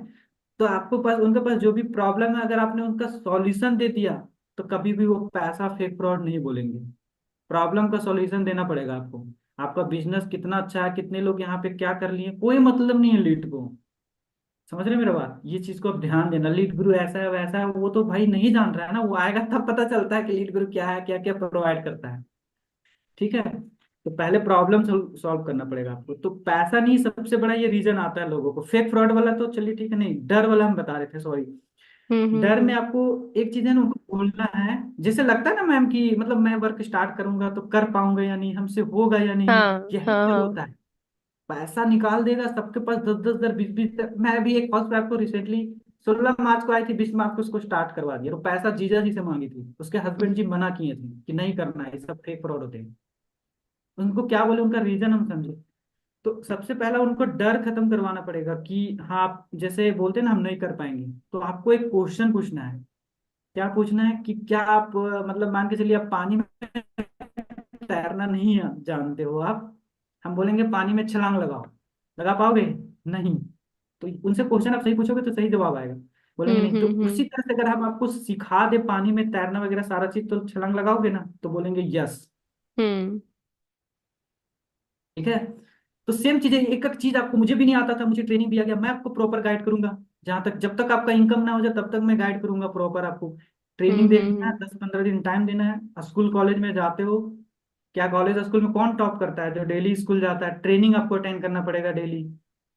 तो आपको पास उनके पास जो भी प्रॉब्लम है, अगर आपने उनका सॉल्यूशन दे दिया, तो कभी भी वो पैसा फेक फ्रॉड नहीं बोलेंगे। प्रॉब्लम का सॉल्यूशन देना पड़ेगा आपको। आपका बिजनेस कितना अच्छा है, कितने लोग यहाँ पे क्या कर लिए, कोई मतलब नहीं है लीड को। समझ रहे हैं मेरा बात, ये चीज को आप ध्यान देना। लीड गुरु ऐसा है वैसा है, वो तो भाई नहीं जान रहा है ना, वो आएगा तब पता चलता है कि लीड गुरु क्या है, क्या क्या प्रोवाइड करता है, ठीक है। तो पहले प्रॉब्लम सॉल्व करना पड़ेगा आपको। तो पैसा नहीं, सबसे बड़ा ये रीजन आता है लोगों को। फेक फ्रॉड वाला तो चलिए ठीक है, नहीं, डर वाला हम बता रहे थे, सॉरी। डर में हम्म। आपको एक चीज है ना, उनको बोलना है। जैसे लगता है ना मैम कि मतलब मैं वर्क स्टार्ट करूंगा तो कर पाऊंगा या नहीं, हमसे होगा या नहीं, हाँ यही हाँ डर हाँ। होता है। पैसा निकाल देगा सबके पास, 10-10 हजार, 20-20 हजार। मैं अभी एक हाउस वाइफ को रिसेंटली 16 मार्च को आई थी, 20 मार्च को उसको स्टार्ट करवा दिया। और पैसा जीजा जी से मांगी थी, उसके हस्बैंड जी मना किए थे कि नहीं करना है, ये सब फेक फ्रॉड होते हैं। उनको क्या बोले, उनका रीजन हम समझे। तो सबसे पहला उनको डर खत्म करवाना पड़ेगा कि हाँ, आप जैसे बोलते हैं ना हम नहीं कर पाएंगे, तो आपको एक क्वेश्चन पूछना है। क्या पूछना है कि क्या आप मतलब मान के चलिए आप पानी में तैरना नहीं जानते हो आप। हम बोलेंगे पानी में छलांग लगाओ, लगा पाओगे? नहीं। तो उनसे क्वेश्चन आप सही पूछोगे तो सही जवाब आएगा। बोलेंगे नहीं। तो हम्म। उसी तरह से अगर हम आपको सिखा दे पानी में तैरना वगैरह सारा चीज, तो छलांग लगाओगे ना, तो बोलेंगे यस, हम्म ठीक है। तो सेम चीजें, एक एक चीज आपको, मुझे भी नहीं आता था, मुझे ट्रेनिंग दिया गया, मैं आपको प्रॉपर गाइड करूंगा। जहां तक, जब तक आपका इनकम ना हो जाए तब तक मैं गाइड करूंगा प्रॉपर आपको। ट्रेनिंग देना है, हम्म। 10-15 दिन टाइम देना है। स्कूल कॉलेज में जाते हो, क्या कॉलेज स्कूल में कौन टॉप करता है? जो डेली स्कूल जाता है। ट्रेनिंग आपको अटेंड करना पड़ेगा डेली,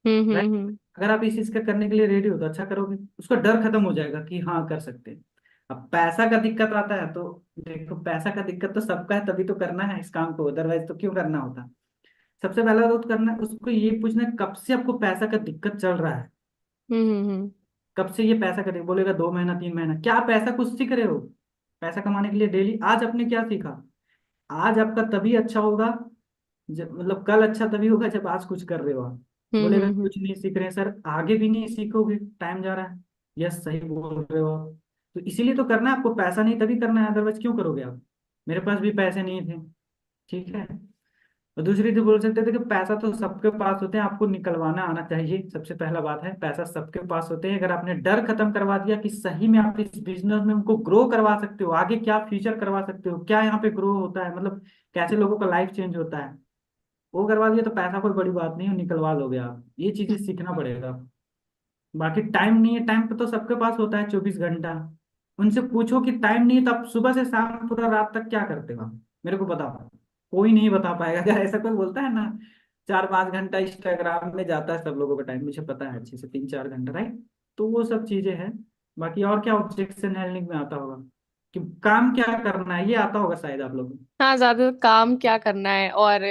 राइट। हम्म। अगर आप इस चीज का करने के लिए रेडी हो तो अच्छा करोगे, उसका डर खत्म हो जाएगा कि हाँ कर सकते हैं। अब पैसा का दिक्कत आता है तो देखो, पैसा का दिक्कत तो सबका है, तभी तो करना है इस काम को, अदरवाइज तो क्यों करना होता। सबसे पहला तो करना है उसको ये पूछना है, कब से आपको पैसा का दिक्कत चल रहा है। हम्म। कब से ये पैसा का बोलेगा 2 महीना 3 महीना, क्या आप पैसा कुछ सीख रहे हो पैसा कमाने के लिए डेली? आज आपने क्या सीखा? आज आपका तभी अच्छा होगा जब, मतलब कल अच्छा तभी होगा जब आज कुछ कर रहे हो आप। बोलेगा हम्म। कुछ नहीं सीख रहे हैं सर, आगे भी नहीं सीखोगे, टाइम जा रहा है। यस, सही बोल रहे हो आप। तो इसीलिए तो करना है आपको, पैसा नहीं तभी करना है, अदरवाइज क्यों करोगे आप? मेरे पास भी पैसे नहीं थे, ठीक है। और दूसरी चीज बोल सकते थे कि पैसा तो सबके पास होते हैं, आपको निकलवाना आना चाहिए। सबसे पहला बात है, पैसा सबके पास होते हैं। अगर आपने डर खत्म करवा दिया कि सही में आप इस बिजनेस में उनको ग्रो करवा सकते हो, आगे क्या फ्यूचर करवा सकते हो, क्या यहाँ पे ग्रो होता है, मतलब कैसे लोगों का लाइफ चेंज होता है, वो करवा दिया तो पैसा कोई बड़ी बात नहीं है, निकलवा लोगे आप। ये चीजें सीखना पड़ेगा। बाकी टाइम नहीं है, टाइम पे तो सबके पास होता है 24 घंटा। उनसे पूछो कि टाइम नहीं है तो आप सुबह से शाम पूरा रात तक क्या करते हो आप? मेरे को बताओ। कोई नहीं बता पाएगा। अगर ऐसा कोई बोलता है ना, 4-5 घंटा इंस्टाग्राम में जाता है सब लोगों का टाइम, मुझे पता है अच्छे से, 3-4 घंटा, राइट। तो वो सब चीजें हैं। बाकी और क्या ऑब्जेक्शन हैंडलिंग में आता होगा कि काम क्या करना है, ये आता होगा शायद आप लोग हाँ, ज्यादा काम क्या करना है और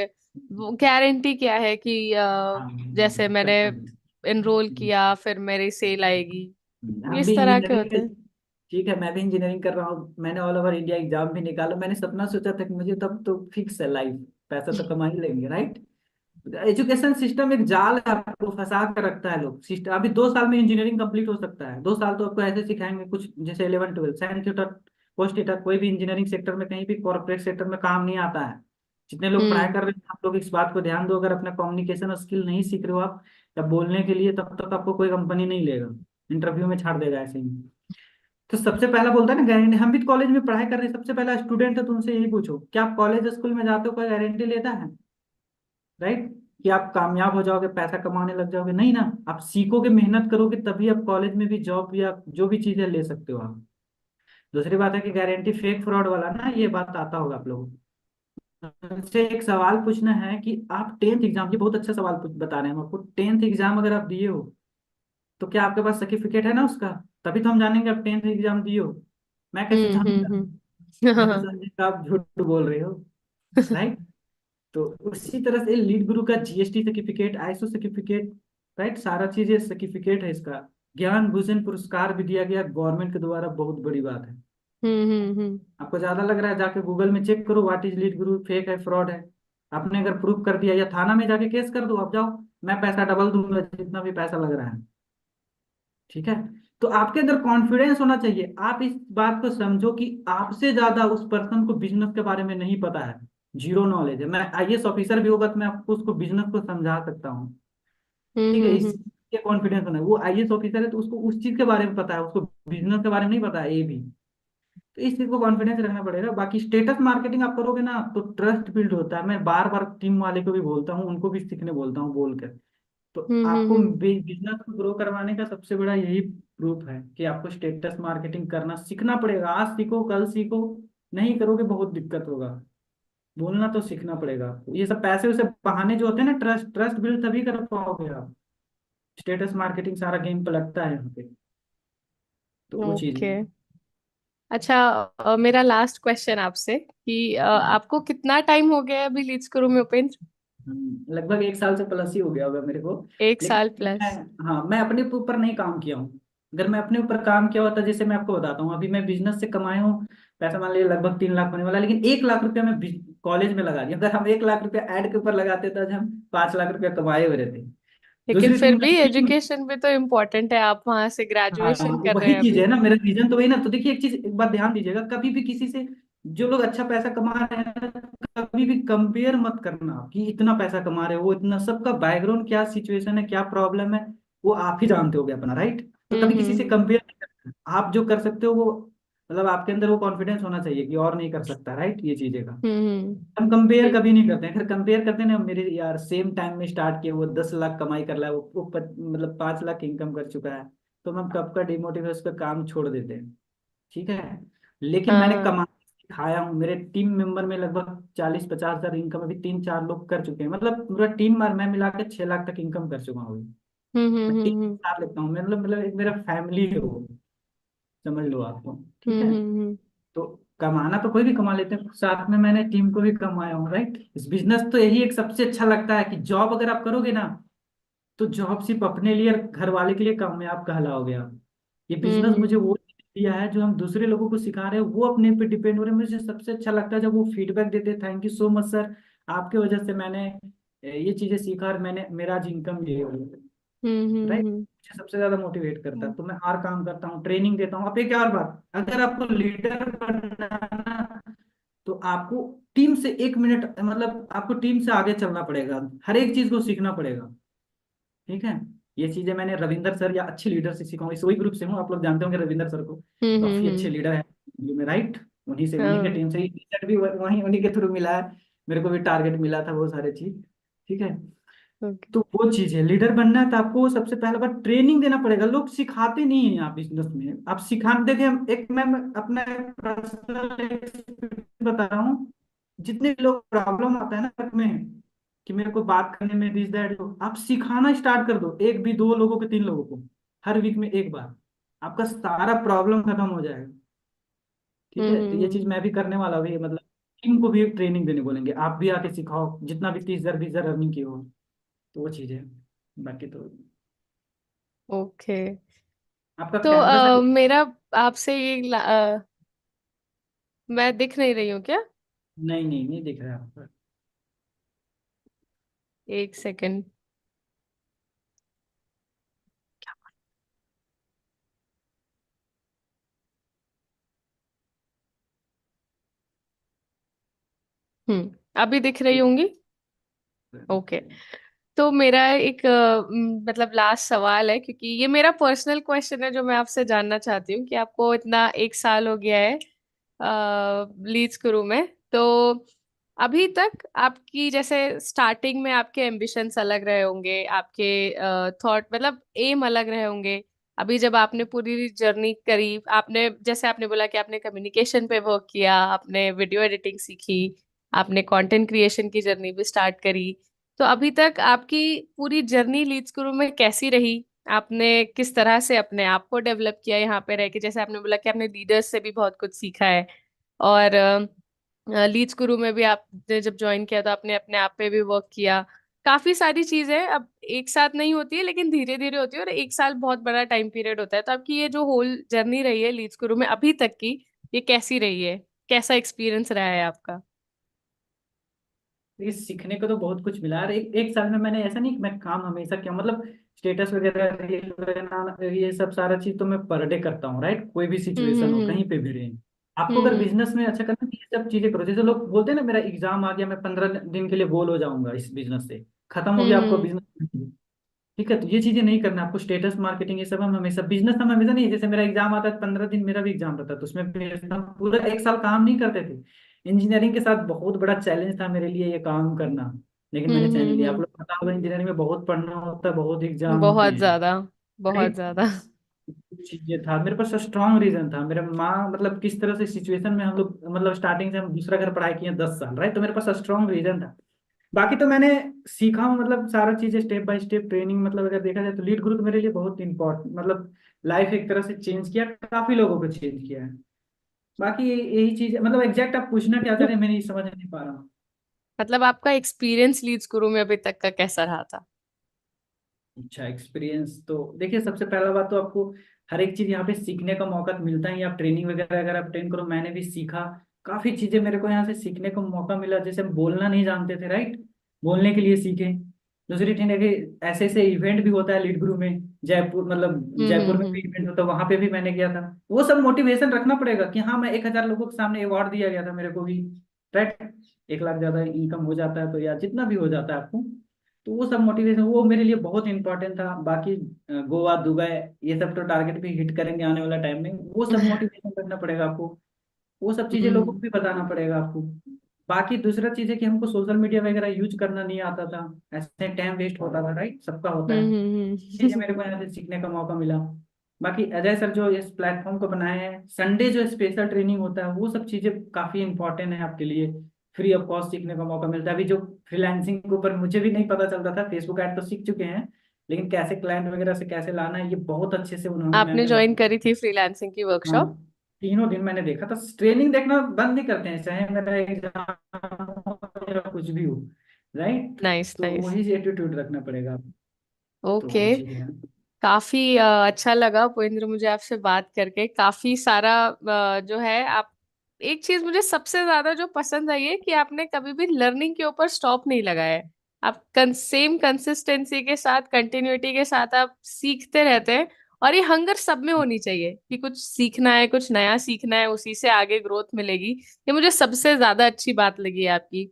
वो गारंटी क्या है कि हाँ, जैसे मैंने करना एनरोल है। किया फिर मेरी सेल आएगी। हम भी इस तरह के इंजीनियरिंग होते में, हैं। ठीक है, मैं भी इंजीनियरिंग कर रहा हूँ, मैंने ऑल ओवर इंडिया एग्जाम भी निकाला। मैंने सपना सोचा था कि मुझे तब तो फिक्स है लाइफ, पैसा तो कमा ही लेंगे, राइट। एजुकेशन सिस्टम एक जाल है, आपको फंसा कर रखता है लोग। सिस्टम अभी 2 साल में इंजीनियरिंग कंप्लीट हो सकता है, 2 साल तो आपको ऐसे सिखाएंगे कुछ, जैसे 11-12 साइंस थीटा कोस थीटा। कोई भी इंजीनियरिंग सेक्टर में कहीं भी कॉर्पोरेट सेक्टर में काम नहीं आता है। जितने लोग पढ़ाई हम्म कर रहे हैं, आप लोग इस बात को ध्यान दो, अगर अपना कम्युनिकेशन स्किल नहीं सीख रहे हो आप, या बोलने के लिए, तब तक आपको कोई कंपनी नहीं लेगा, इंटरव्यू में छाड़ देगा ऐसे ही। तो सबसे पहला बोलता है ना गारंटी, हम भी कॉलेज में पढ़ाई कर रहे हैं, सबसे पहला स्टूडेंट है तो उनसे यही पूछो, क्या आप कॉलेज स्कूल में जाते हो कोई गारंटी लेता है, राइट, कि आप कामयाब हो जाओगे, पैसा कमाने लग जाओगे? नहीं ना। आप सीखोगे, मेहनत करोगे, तभी आप कॉलेज में भी जॉब या जो भी चीजें ले सकते हो आप। दूसरी बात है कि गारंटी फेक फ्रॉड वाला ना, ये बात आता होगा आप लोगों को। मुझसे एक सवाल पूछना है कि आप टेंथ एग्जाम, ये बहुत अच्छा सवाल बता रहे हैं हम आपको। टेंथ एग्जाम अगर आप दिए हो तो क्या आपके पास सर्टिफिकेट है ना उसका? तभी तो हम जानेंगे आप टेंथ एग्जाम दिए हो। मैं कैसे जानूंगा? मैं तो हम्म। समझूंगा आप झूठ बोल रहे हो, राइट? तो उसी तरह से लीड गुरु का GST certificate, ISO certificate, right, सारा चीज ये सर्टिफिकेट है इसका। ज्ञान भूषण पुरस्कार भी दिया गया गवर्नमेंट के द्वारा, बहुत बड़ी बात है। हम्म। आपको ज्यादा लग रहा है, जाके गूगल में चेक करो what is lead Guru, fake है, फ्रॉड है। आपने अगर प्रूफ कर दिया, या थाना में जाके केस कर दो, आप जाओ, मैं पैसा डबल दूंगा जितना भी पैसा लग रहा है। ठीक है? तो आपके अंदर कॉन्फिडेंस होना चाहिए। आप इस बात को समझो कि आपसे ज्यादा उस पर्सन को बिजनेस के बारे में नहीं पता है, जीरो नॉलेज है। मैं आईएएस ऑफिसर भी होगा तो मैं आपको उसको बिजनेस को समझा सकता हूँ। ठीक है? हम्म। इसके कॉन्फिडेंस होना है। वो आईएएस ऑफिसर है तो उसको उस चीज के बारे में पता है, उसको बिजनेस के बारे में नहीं पता है ये भी। तो इस चीज को कॉन्फिडेंस रखना पड़ेगा। बाकी स्टेटस मार्केटिंग आप करोगे ना तो ट्रस्ट बिल्ड होता है। मैं बार बार टीम वाले को भी बोलता हूँ, उनको भी सीखने बोलता हूँ बोल कर। तो आपको हम्म। बिजनेस को ग्रो करवाने का सबसे बड़ा यही प्रूफ है कि आपको स्टेटस मार्केटिंग करना सीखना पड़ेगा। आज सीखो कल सीखो, नहीं करोगे बहुत दिक्कत होगा। बोलना तो सीखना पड़ेगा आपको। ये सब पैसे उसे बहाने जो होते हैं ना, ट्रस्ट ट्रस्ट बिल्ड तभी कर पाओगे आप। स्टेटस मार्केटिंग सारा गेम पलटता है यहाँ पे। तो वो चीज है। ओके। अच्छा, मेरा लास्ट क्वेश्चन आपसे कि आपको कितना टाइम हो गया है अभी लीड्स करो में, उपेंद्र? लगभग 1 साल से प्लस ही हो गया होगा मेरे को। एक साल लेकिन मैं, प्लस? हाँ, मैं अपने ऊपर नहीं काम किया हूँ। अगर मैं अपने ऊपर काम किया होता, जैसे मैं आपको बताता हूँ, अभी मैं बिजनेस से कमाया हूँ पैसा, मान लीजिए लगभग 3 लाख होने वाला, लेकिन 1 लाख रुपया मैं कॉलेज में लगा दिया। अगर हम 1 लाख रुपया ऐड के ऊपर लगाते तो आज हम 5 लाख रुपया कमाए हुए रहते। लेकिन दूसरी फिर चीज, मैं भी टीम, एजुकेशन भी तो इम्पोर्टेंट है, आप वहां से हाँ, ग्रेजुएशन कर रहे वही हैं चीज अभी। है ना, मेरा रीजन तो वही ना। तो देखिए एक चीज, एक बात ध्यान दीजिएगा, कभी भी किसी से, जो लोग अच्छा पैसा कमा रहे हैं ना, कभी भी कंपेयर मत करना कि इतना पैसा कमा रहे हो, वो इतना, सबका बैकग्राउंड क्या सिचुएशन है, क्या प्रॉब्लम है, वो आप ही जानते होगे अपना, राइट? तो कभी किसी से हम्म। कंपेयर नहीं करना। आप जो कर सकते हो वो, मतलब आपके अंदर वो कॉन्फिडेंस होना चाहिए कि और नहीं कर सकता, राइट? ये चीजें का हम कंपेयर ठीक। कभी नहीं करते हैं। अगर कंपेयर करते हैं ना, मेरे यार सेम टाइम में स्टार्ट किया, वो 10 लाख कमाई कर रहा है, मतलब 5 लाख इनकम कर चुका है, तो हम कब का डिमोटिवेट उस पर काम छोड़ देते हैं। ठीक है? लेकिन मैंने हाँ। कमाना सिखाया हूँ। मेरे टीम मेंबर में लगभग 40-50 हजार इनकम अभी 3-4 लोग कर चुके हैं। मतलब पूरा टीम और मैं मिला के 6 लाख तक इनकम कर चुका हूँ अभी। मैं टीम हम्म। साथ लेता हूँ, मतलब एक मेरा फैमिली है वो, समझ लो आपको। ठीक है? हम्म। तो कमाना तो कोई भी कमा लेते हैं, साथ में मैंने टीम को भी कमाया हूँ, राइट? इस बिजनेस तो यही एक सबसे अच्छा लगता है कि जॉब अगर आप करोगे ना, तो जॉब सिर्फ अपने लिए और घर वाले के लिए कामयाब कहलाओगे आप। ये बिजनेस मुझे हम्म। वो दिया है जो हम दूसरे लोगों को सिखा रहे हैं, वो अपने पे डिपेंड हो रहे हैं। मुझे सबसे अच्छा लगता है जब वो फीडबैक देते हैं, thank you so much sir, आपके वजह से मैंने ये चीजें सीखा और मैंने, मेरा आज इनकम ये हो, राइट? हम्म। मुझे सबसे ज्यादा मोटिवेट करता है। तो मैं और काम करता हूँ, ट्रेनिंग देता हूँ। अब एक और बात, अगर आपको लीडर बनना है ना, तो आपको टीम से 1 मिनट, मतलब आपको टीम से आगे चलना पड़ेगा, हर एक चीज को सीखना पड़ेगा। ठीक है? ये चीजें मैंने रविंदर सर या अच्छे लीडर से सीखा हूँ। इस वही ग्रुप से हूँ, आप लोग जानते होंगे रविंदर सर को, काफी अच्छे हम्म। लीडर है में, राइट? उन्हीं से, उन्हीं के हाँ। टीम से ही रिजल्ट भी वहीं उन्हीं के थ्रू मिला है। मेरे को भी टारगेट मिला था वो सारे चीज। ठीक है? ओके। तो वो चीज है, लीडर बनना है तो आपको सबसे पहला बार ट्रेनिंग देना पड़ेगा। लोग सिखाते नहीं हैं यहाँ बिजनेस में। आप सिखा, देखे, एक मैं अपना पर्सनल बता रहा हूँ। जितने लोग प्रॉब्लम आता है ना work में, कि मेरे को बात करने में दिस दैट, आप सिखाना स्टार्ट कर दो, एक भी, 2 लोगों को, 3 लोगों को, हर वीक में एक बार, आपका सारा प्रॉब्लम खत्म हो जाएगा। ठीक है? तो ये चीज हम्म। मैं भी करने वाला भी, मतलब टीम को भी ट्रेनिंग देने बोलेंगे, आप भी आके सिखाओ, जितना भी 30 हजार 20 हजार अर्निंग की हो। तो वो चीज है। बाकी तो ओके। आपका तो कैमरा से, मेरा आपसे ये मैं दिख नहीं रही हूँ क्या? नहीं नहीं नहीं दिख रहा है आपका। एक सेकंड। अभी दिख रही होंगी? ओके। तो मेरा एक मतलब लास्ट सवाल है, क्योंकि ये मेरा पर्सनल क्वेश्चन है जो मैं आपसे जानना चाहती हूँ कि आपको इतना एक साल हो गया है लीड्स क्रू में, तो अभी तक आपकी, जैसे स्टार्टिंग में आपके एम्बिशंस अलग रहे होंगे, आपके थॉट मतलब एम अलग रहे होंगे। अभी जब आपने पूरी जर्नी करी, आपने जैसे आपने बोला कि आपने कम्युनिकेशन पे वर्क किया, आपने वीडियो एडिटिंग सीखी, आपने कंटेंट क्रिएशन की जर्नी भी स्टार्ट करी। तो अभी तक आपकी पूरी जर्नी लीड्स गुरु में कैसी रही? आपने किस तरह से अपने आप को डेवलप किया यहाँ पे रह के? जैसे आपने बोला कि आपने लीडर्स से भी बहुत कुछ सीखा है, और लीड्स गुरु में भी आपने जब ज्वाइन किया तो आपने अपने आप पे भी वर्क किया। काफी सारी चीजें अब एक साथ नहीं होती है, लेकिन धीरे धीरे होती है, और एक साल बहुत बड़ा टाइम पीरियड होता है। तो आपकी ये जो होल जर्नी रही है लीड्स गुरु में अभी तक की, ये कैसी रही है? कैसा एक्सपीरियंस रहा है आपका? देखिए सीखने को तो बहुत कुछ मिला यार। एक साल में मैंने ऐसा नहीं कि मैं काम हमेशा किया, मतलब स्टेटस वगैरह रील वगैरह ये सब सारा चीज तो मैं पर डे करता हूँ, राइट। कोई भी सिचुएशन हो, हम्म। कहीं पे भी रहे, आपको अगर हम्म। बिजनेस में अच्छा करना है तो ये सब चीजें करो। जैसे लोग बोलते हैं ना, मेरा एग्जाम आ गया, मैं 15 दिन के लिए गोल हो जाऊंगा इस बिजनेस से, खत्म हो गया आपको हम्म। बिजनेस। ठीक है, तो ये चीजें नहीं करना आपको। स्टेटस मार्केटिंग ये सब हम हमेशा, बिजनेस हम हमेशा नहीं। जैसे मेरा एग्जाम आता है 15 दिन, मेरा भी एग्जाम रहता है, तो उसमें भी हम पूरा एक साल काम नहीं करते थे। इंजीनियरिंग के साथ बहुत बड़ा चैलेंज था मेरे लिए ये काम करना, लेकिन मैंने चैलेंज लिया। आप हम्म। लोग पता होगा इंजीनियरिंग में बहुत पढ़ना होता है, बहुत एग्जाम होते बहुत हैं, ज्यादा, बहुत राइट। ज्यादा। चीजें था मेरे पास, स्ट्रांग रीजन था। मेरे माँ मतलब किस तरह से सिचुएशन में हम लोग, मतलब स्टार्टिंग से हम दूसरा घर पढ़ाई किए 10 साल, राइट। तो मेरे पास स्ट्रांग रीजन था। बाकी तो मैंने सीखा हूँ, मतलब सारा चीजें स्टेप बाय स्टेप ट्रेनिंग। मतलब अगर देखा जाए तो लीड ग्रुप मेरे लिए बहुत इंपॉर्टेंट, मतलब लाइफ एक तरह से चेंज किया, काफी लोगों को चेंज किया है। बाकी यही चीज है। मतलब एग्जैक्ट आप पूछना क्या चाह रहे हैं, मैं नहीं समझ नहीं पा रहा हूँ। मतलब आपका एक्सपीरियंस लीड्स गुरु में अभी तक का कैसा रहा था? अच्छा एक्सपीरियंस तो देखिए, सबसे पहला बात तो आपको हर एक चीज यहाँ पे सीखने का मौका तो मिलता ही है। आप ट्रेनिंग वगैरह अगर आप ट्रेन करो, मैंने भी सीखा काफी चीजें, मेरे को यहाँ से सीखने को मौका मिला। जैसे हम बोलना नहीं जानते थे, राइट, बोलने के लिए सीखे। दूसरी चीज है कि ऐसे ऐसे इवेंट भी होता है लीड गुरु में, जयपुर, मतलब जयपुर में भी हम्म। इवेंट होता है, वहां पे भी मैंने गया था। वो सब मोटिवेशन रखना पड़ेगा कि हाँ, मैं 1,000 लोगों के सामने अवार्ड दिया गया था मेरे को भी, राइट। 1 लाख ज्यादा इनकम हो जाता है तो, या जितना भी हो जाता है आपको, तो वो सब मोटिवेशन वो मेरे लिए बहुत इंपॉर्टेंट था। बाकी गोवा दुबई ये सब तो टारगेट भी हिट करेंगे आने वाला टाइम में, वो सब मोटिवेशन करना पड़ेगा आपको। वो सब चीजें लोगों को हम्म। भी बताना पड़ेगा आपको। बाकी दूसरा चीज है कि हमको सोशल मीडिया वगैरह यूज करना नहीं आता था, ऐसे टाइम वेस्ट होता था, राइट, सबका होता है। चीजें हम्म। मेरे को यहाँ से सीखने का मौका मिला। बाकी अजय सर जो इस प्लेटफॉर्म को बनाए हैं, संडे जो स्पेशल ट्रेनिंग होता है, वो सब चीजें काफी इंपॉर्टेंट है आपके लिए। फ्री ऑफ कॉस्ट सीखने का मौका मिलता है। अभी जो फ्रीलांसिंग के ऊपर मुझे भी नहीं पता चलता था, फेसबुक ऐड तो सीख चुके हैं, लेकिन कैसे क्लाइंट वगैरह से कैसे लाना है, ये बहुत अच्छे से उन्होंने मैम आपने ने ज्वाइन बताया। करी थी फ्रीलांसिंग की हाँ, वर्कशॉप? 3 दिन मैंने देखा था। ट्रेनिंग देखना बंद नहीं करते हैं, चाहे मेरा एग्जाम हो या कुछ भी हो, राइट। नाइस तो नाइस। वही एटीट्यूड रखना पड़ेगा आपको। तो ओके। वो चीजें हैं। काफी अच्छा लगा पुरेंद्र मुझे आपसे बात करके। काफी सारा जो है आप, एक चीज मुझे सबसे ज्यादा जो पसंद आई है कि आपने कभी भी लर्निंग के ऊपर स्टॉप नहीं लगाया है। आप सेम कंसिस्टेंसी के साथ, कंटिन्यूटी के साथ आप सीखते रहते हैं। और ये हंगर सब में होनी चाहिए कि कुछ सीखना है, कुछ नया सीखना है, उसी से आगे ग्रोथ मिलेगी। ये मुझे सबसे ज्यादा अच्छी बात लगी है आपकी।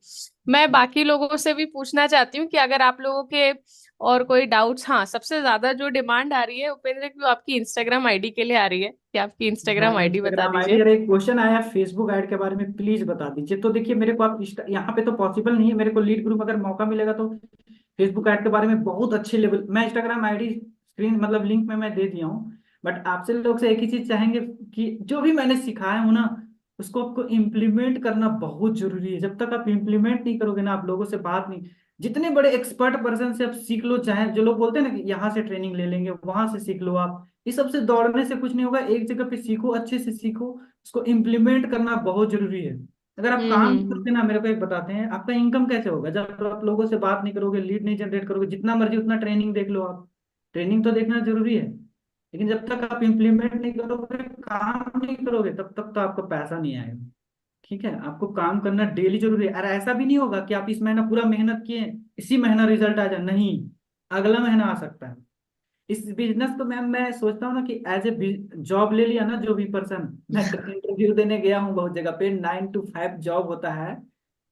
मैं बाकी लोगों से भी पूछना चाहती हूँ कि अगर आप लोगों के और कोई डाउट्स, हाँ, सबसे ज्यादा जो डिमांड आ रही है उपेंद्र की, वो आपकी इंस्टाग्राम आईडी के लिए आ रही है कि आपकी हाँ, इंस्टाग्राम आईडी बता इंस्टाग्राम आईडी। दीजिए। और एक क्वेश्चन आया फेसबुक ऐड के बारे में, प्लीज बता दीजिए। तो देखिए मेरे को आप यहाँ पे तो पॉसिबल नहीं है, मेरे को लीड ग्रुप अगर मौका मिलेगा तो फेसबुक ऐड के बारे में बहुत अच्छे लेवल, मैं इंस्टाग्राम आईडी स्क्रीन मतलब लिंक में मैं दे दिया हूँ। बट आपसे लोग से एक ही चीज चाहेंगे कि जो भी मैंने सिखाया हूँ ना, उसको आपको इम्प्लीमेंट करना बहुत जरूरी है। जब तक आप इम्प्लीमेंट नहीं करोगे ना, आप लोगों से बात नहीं, जितने बड़े एक्सपर्ट पर्सन से आप सीख लो, चाहे जो लोग बोलते हैं ना कि यहाँ से ट्रेनिंग ले लेंगे, वहां से सीख लो आप, इस सब से दौड़ने से कुछ नहीं होगा। एक जगह पे सीखो, अच्छे से सीखो, उसको इम्प्लीमेंट करना बहुत जरूरी है। अगर आप काम नहीं हम्म। करते ना, मेरे को एक बताते हैं, आपका इनकम कैसे होगा जब आप लोगों से बात नहीं करोगे, लीड नहीं जनरेट करोगे। जितना मर्जी उतना ट्रेनिंग देख लो आप, ट्रेनिंग तो देखना जरूरी है, लेकिन जब तक आप इम्प्लीमेंट नहीं करोगे, काम नहीं करोगे, तब तक तो आपको पैसा नहीं आएगा। ठीक है, आपको काम करना डेली जरूरी है। अरे ऐसा भी नहीं होगा कि आप इस महीना पूरा मेहनत किए, इसी महीना रिजल्ट आ जाए, नहीं, अगला महीना आ सकता है। इस बिजनेस को मैम मैं सोचता हूँ ना कि एज ए जॉब ले लिया ना जो भी पर्सन, मैं इंटरव्यू देने गया हूँ बहुत जगह पे, 9 to 5 जॉब होता है।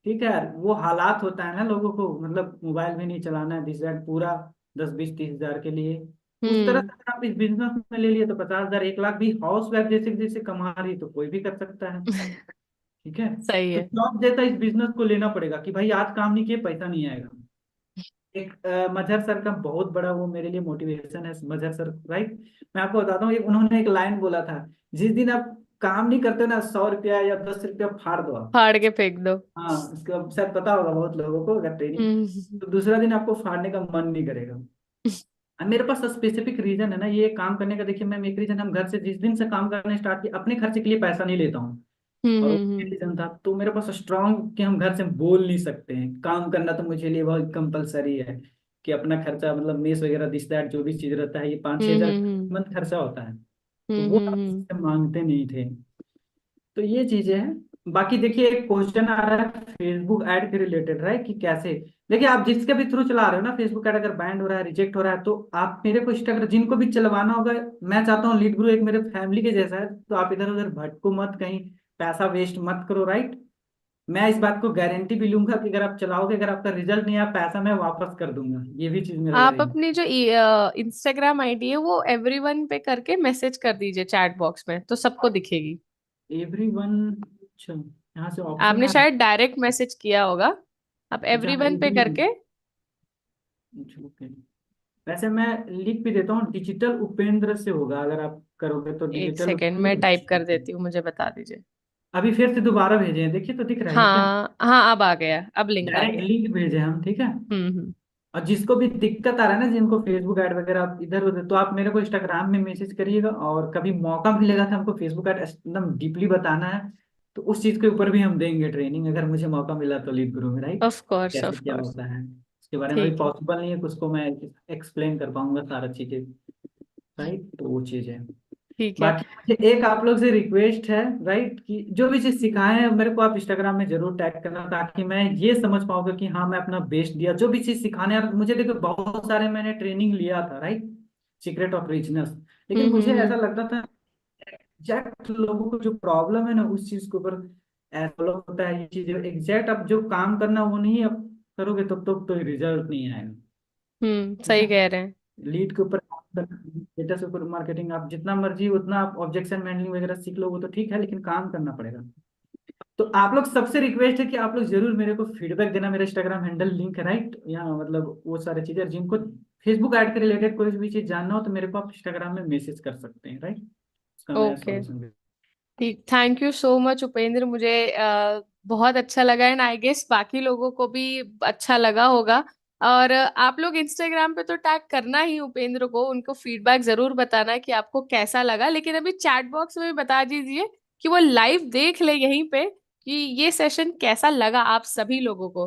ठीक है, वो हालात होता है ना लोगों को, मतलब मोबाइल भी नहीं चलाना है, दिस दैट पूरा 10 20 30 हजार के लिए। उस तरह हम्म। से अगर आप इस बिजनेस में ले लिए तो 50 हजार 1 लाख भी हाउस वाइफ जैसे जैसे कमा रही है तो कोई भी कर सकता है। ठीक है, सही तो है। जॉब जैसा इस बिजनेस को लेना पड़ेगा कि भाई आज काम नहीं किए पैसा नहीं आएगा। एक मजहर सर का बहुत बड़ा वो मेरे लिए मोटिवेशन है, मजहर सर, राइट। मैं आपको बताता हूँ, एक उन्होंने एक लाइन बोला था, जिस दिन आप काम नहीं करते ना, 100 रुपया या 10 रुपया फाड़ दो आप। फाड़ के फेंक दो। हाँ, उसका शायद पता होगा बहुत लोगों को अगर ट्रेनिंग, हम्म। तो दूसरा दिन आपको फाड़ने का मन नहीं करेगा। अब मेरे पास स्पेसिफिक रीजन है ना ये काम करने का। देखिए मैम, एक रीजन, हम घर से जिस दिन से काम करने स्टार्ट किए, अपने खर्चे के लिए पैसा नहीं लेता हूँ। और वो हम्म। रीजन था, तो मेरे पास स्ट्रांग कि हम घर से बोल नहीं सकते हैं, काम करना तो मुझे लिए बहुत कंपलसरी है। कि अपना खर्चा मतलब मेस वगैरह दिस दैट जो भी चीज रहता है, ये 5-6 हजार हम्म। मंथ खर्चा होता है। तो हम्म। वो आप किसी से मांगते नहीं थे। तो ये चीजें हैं। बाकी देखिए एक क्वेश्चन आ रहा है फेसबुक ऐड के रिलेटेड, राइट, कि कैसे। देखिए आप जिसके भी थ्रू चला रहे हो ना फेसबुक ऐड, अगर बैंड हो रहा है, रिजेक्ट हो रहा है, तो आप मेरे को इंस्टाग्राम जिनको भी चलवाना होगा, मैं चाहता हूँ लीड गुरु एक मेरे फैमिली के जैसा है, तो आप इधर उधर भटको मत, कहीं पैसा वेस्ट मत करो, राइट। मैं इस बात को गारंटी भी लूंगा कि अगर आप चलाओगे, अगर आपका रिजल्ट नहीं आया, पैसा मैं वापस कर दूंगा, ये भी चीज मेरा आप गारंटी। अपनी जो इंस्टाग्राम आईडी है वो एवरीवन पे करके मैसेज कर दीजिए चैट बॉक्स में, तो सबको दिखेगी। एवरीवन, अच्छा यहाँ से ऑप्शन आपने आ रहा शायद डायरेक्ट मैसेज किया होगा, आप है। अच्छा हाँ, एवरीवन पे एवरीवन। करके। अच्छा ओके। वैसे मैं लिख भी देता हूँ, डिजिटल उपेंद्र से होगा अगर आप करोगे तो, एक डिजिटल सेकेंड मैं उपेंद्र। टाइप कर देती हूँ, मुझे बता दीजिए। अभी फिर से दोबारा भेजे हैं, देखिए तो दिख रहा है क्या। हाँ हाँ, अब आ गया, अब लिंक आ डायरेक्ट गया। लिंक भेजे हम, ठीक है। हम्म। और जिसको भी दिक्कत आ रहा है ना, जिनको फेसबुक ऐड वगैरह आप इधर उधर, तो आप मेरे को इंस्टाग्राम में मैसेज करिएगा, और कभी मौका मिलेगा कि हमको फेसबुक ऐड एकदम डीपली बताना है, तो उस चीज के ऊपर भी हम देंगे ट्रेनिंग, अगर मुझे मौका मिला तो लीड गुरु में, राइट। ऑफ कोर्स, कैसे ऑफ क्या कोर्स। होता है उसके बारे में अभी ठीक है। पॉसिबल नहीं है कि उसको मैं एक्सप्लेन कर पाऊंगा सारा चीजें, राइट, तो वो चीज है। ठीक है। बाकी मुझे एक आप लोग से रिक्वेस्ट है, राइट, कि जो भी चीज सिखाए हैं मेरे को आप इंस्टाग्राम में जरूर टैग करना, ताकि मैं ये समझ पाऊंगा कि हाँ मैं अपना बेस्ट दिया। जो भी चीज सिखाने, और मुझे देखो बहुत सारे मैंने ट्रेनिंग लिया था, राइट, सीक्रेट ऑफ रिचनेस, लेकिन मुझे ऐसा हम्म। लगता था एग्जैक्ट लोगों को जो प्रॉब्लम है ना उस चीज के ऊपर फॉलो होता है, ये चीज एग्जैक्ट अब जो काम करना वो नहीं अब करोगे तब तो रिजल्ट नहीं आएगा। ठीक सही है। कह रहे हैं। लीड के ऊपर डेटा से ऊपर मार्केटिंग, आप जितना मर्जी उतना आप ऑब्जेक्शन हैंडलिंग वगैरह सीख लोगे तो ठीक है, लेकिन काम करना पड़ेगा। तो आप लोग सबसे रिक्वेस्ट है कि आप लोग जरूर मेरे को फीडबैक देना। मेरा इंस्टाग्राम हैंडल लिंक है, राइट, यहाँ मतलब वो सारी चीजें, जिनको फेसबुक ऐड के रिलेटेड कोई भी चीज जानना हो तो मेरे को आप इंस्टाग्राम में मैसेज कर सकते हैं, राइट। उसका मैं ओके। सॉल्यूशन दे। ठीक, thank you so much Upendra, मुझे बहुत अच्छा लगा, एंड आई गेस बाकी लोगों को भी अच्छा लगा होगा। और आप लोग इंस्टाग्राम पे तो टैग करना ही उपेंद्र को, उनको फीडबैक जरूर बताना कि आपको कैसा लगा, लेकिन अभी चैट बॉक्स में भी बता दीजिए कि वो लाइव देख ले यहीं पे कि ये सेशन कैसा लगा आप सभी लोगों को।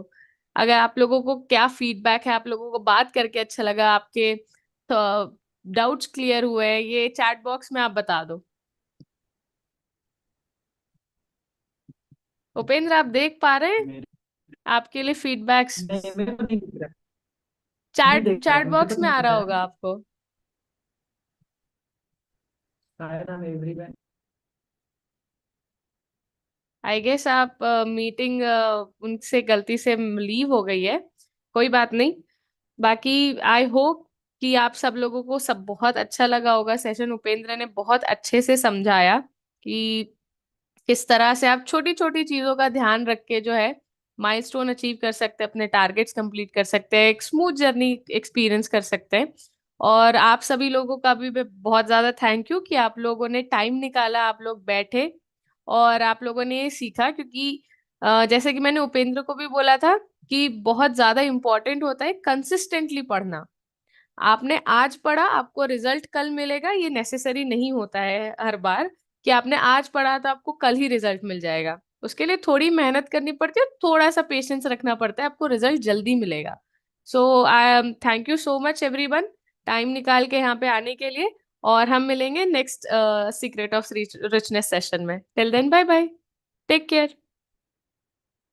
अगर आप लोगों को क्या फीडबैक है, आप लोगों को बात करके अच्छा लगा, आपके डाउट्स क्लियर हुए, ये चैट बॉक्स में आप बता दो। उपेंद्र, आप देख पा रहे हैं? मेरे आपके लिए फीडबैक्स नहीं, मेरे को नहीं दिख रहा। नहीं चैट देख रहा चैट हूँ, मेरे को बॉक्स तो में नहीं आ दिख रहा रहा होगा है। आपको। शायद हम एवरीवन। आई गेस आप मीटिंग उनसे गलती से लीव हो गई है, कोई बात नहीं। बाकी आई होप कि आप सब लोगों को सब बहुत अच्छा लगा होगा सेशन। उपेंद्र ने बहुत अच्छे से समझाया कि किस तरह से आप छोटी छोटी चीजों का ध्यान रख के जो है माइलस्टोन अचीव कर सकते हैं, अपने टारगेट्स कंप्लीट कर सकते हैं, एक स्मूथ जर्नी एक्सपीरियंस कर सकते हैं। और आप सभी लोगों का भी मैं बहुत ज्यादा थैंक यू कि आप लोगों ने टाइम निकाला, आप लोग बैठे और आप लोगों ने ये सीखा, क्योंकि जैसे कि मैंने उपेंद्र को भी बोला था कि बहुत ज्यादा इंपॉर्टेंट होता है कंसिस्टेंटली पढ़ना। आपने आज पढ़ा, आपको रिजल्ट कल मिलेगा, ये नेसेसरी नहीं होता है हर बार कि आपने आज पढ़ा तो आपको कल ही रिजल्ट मिल जाएगा। उसके लिए थोड़ी मेहनत करनी पड़ती है, थोड़ा सा पेशेंस रखना पड़ता है, आपको रिजल्ट जल्दी मिलेगा। So I am thank you so much everyone, time निकाल के यहाँ पे आने के लिए। और हम मिलेंगे next secret of richness session में। Till then, bye bye, take care.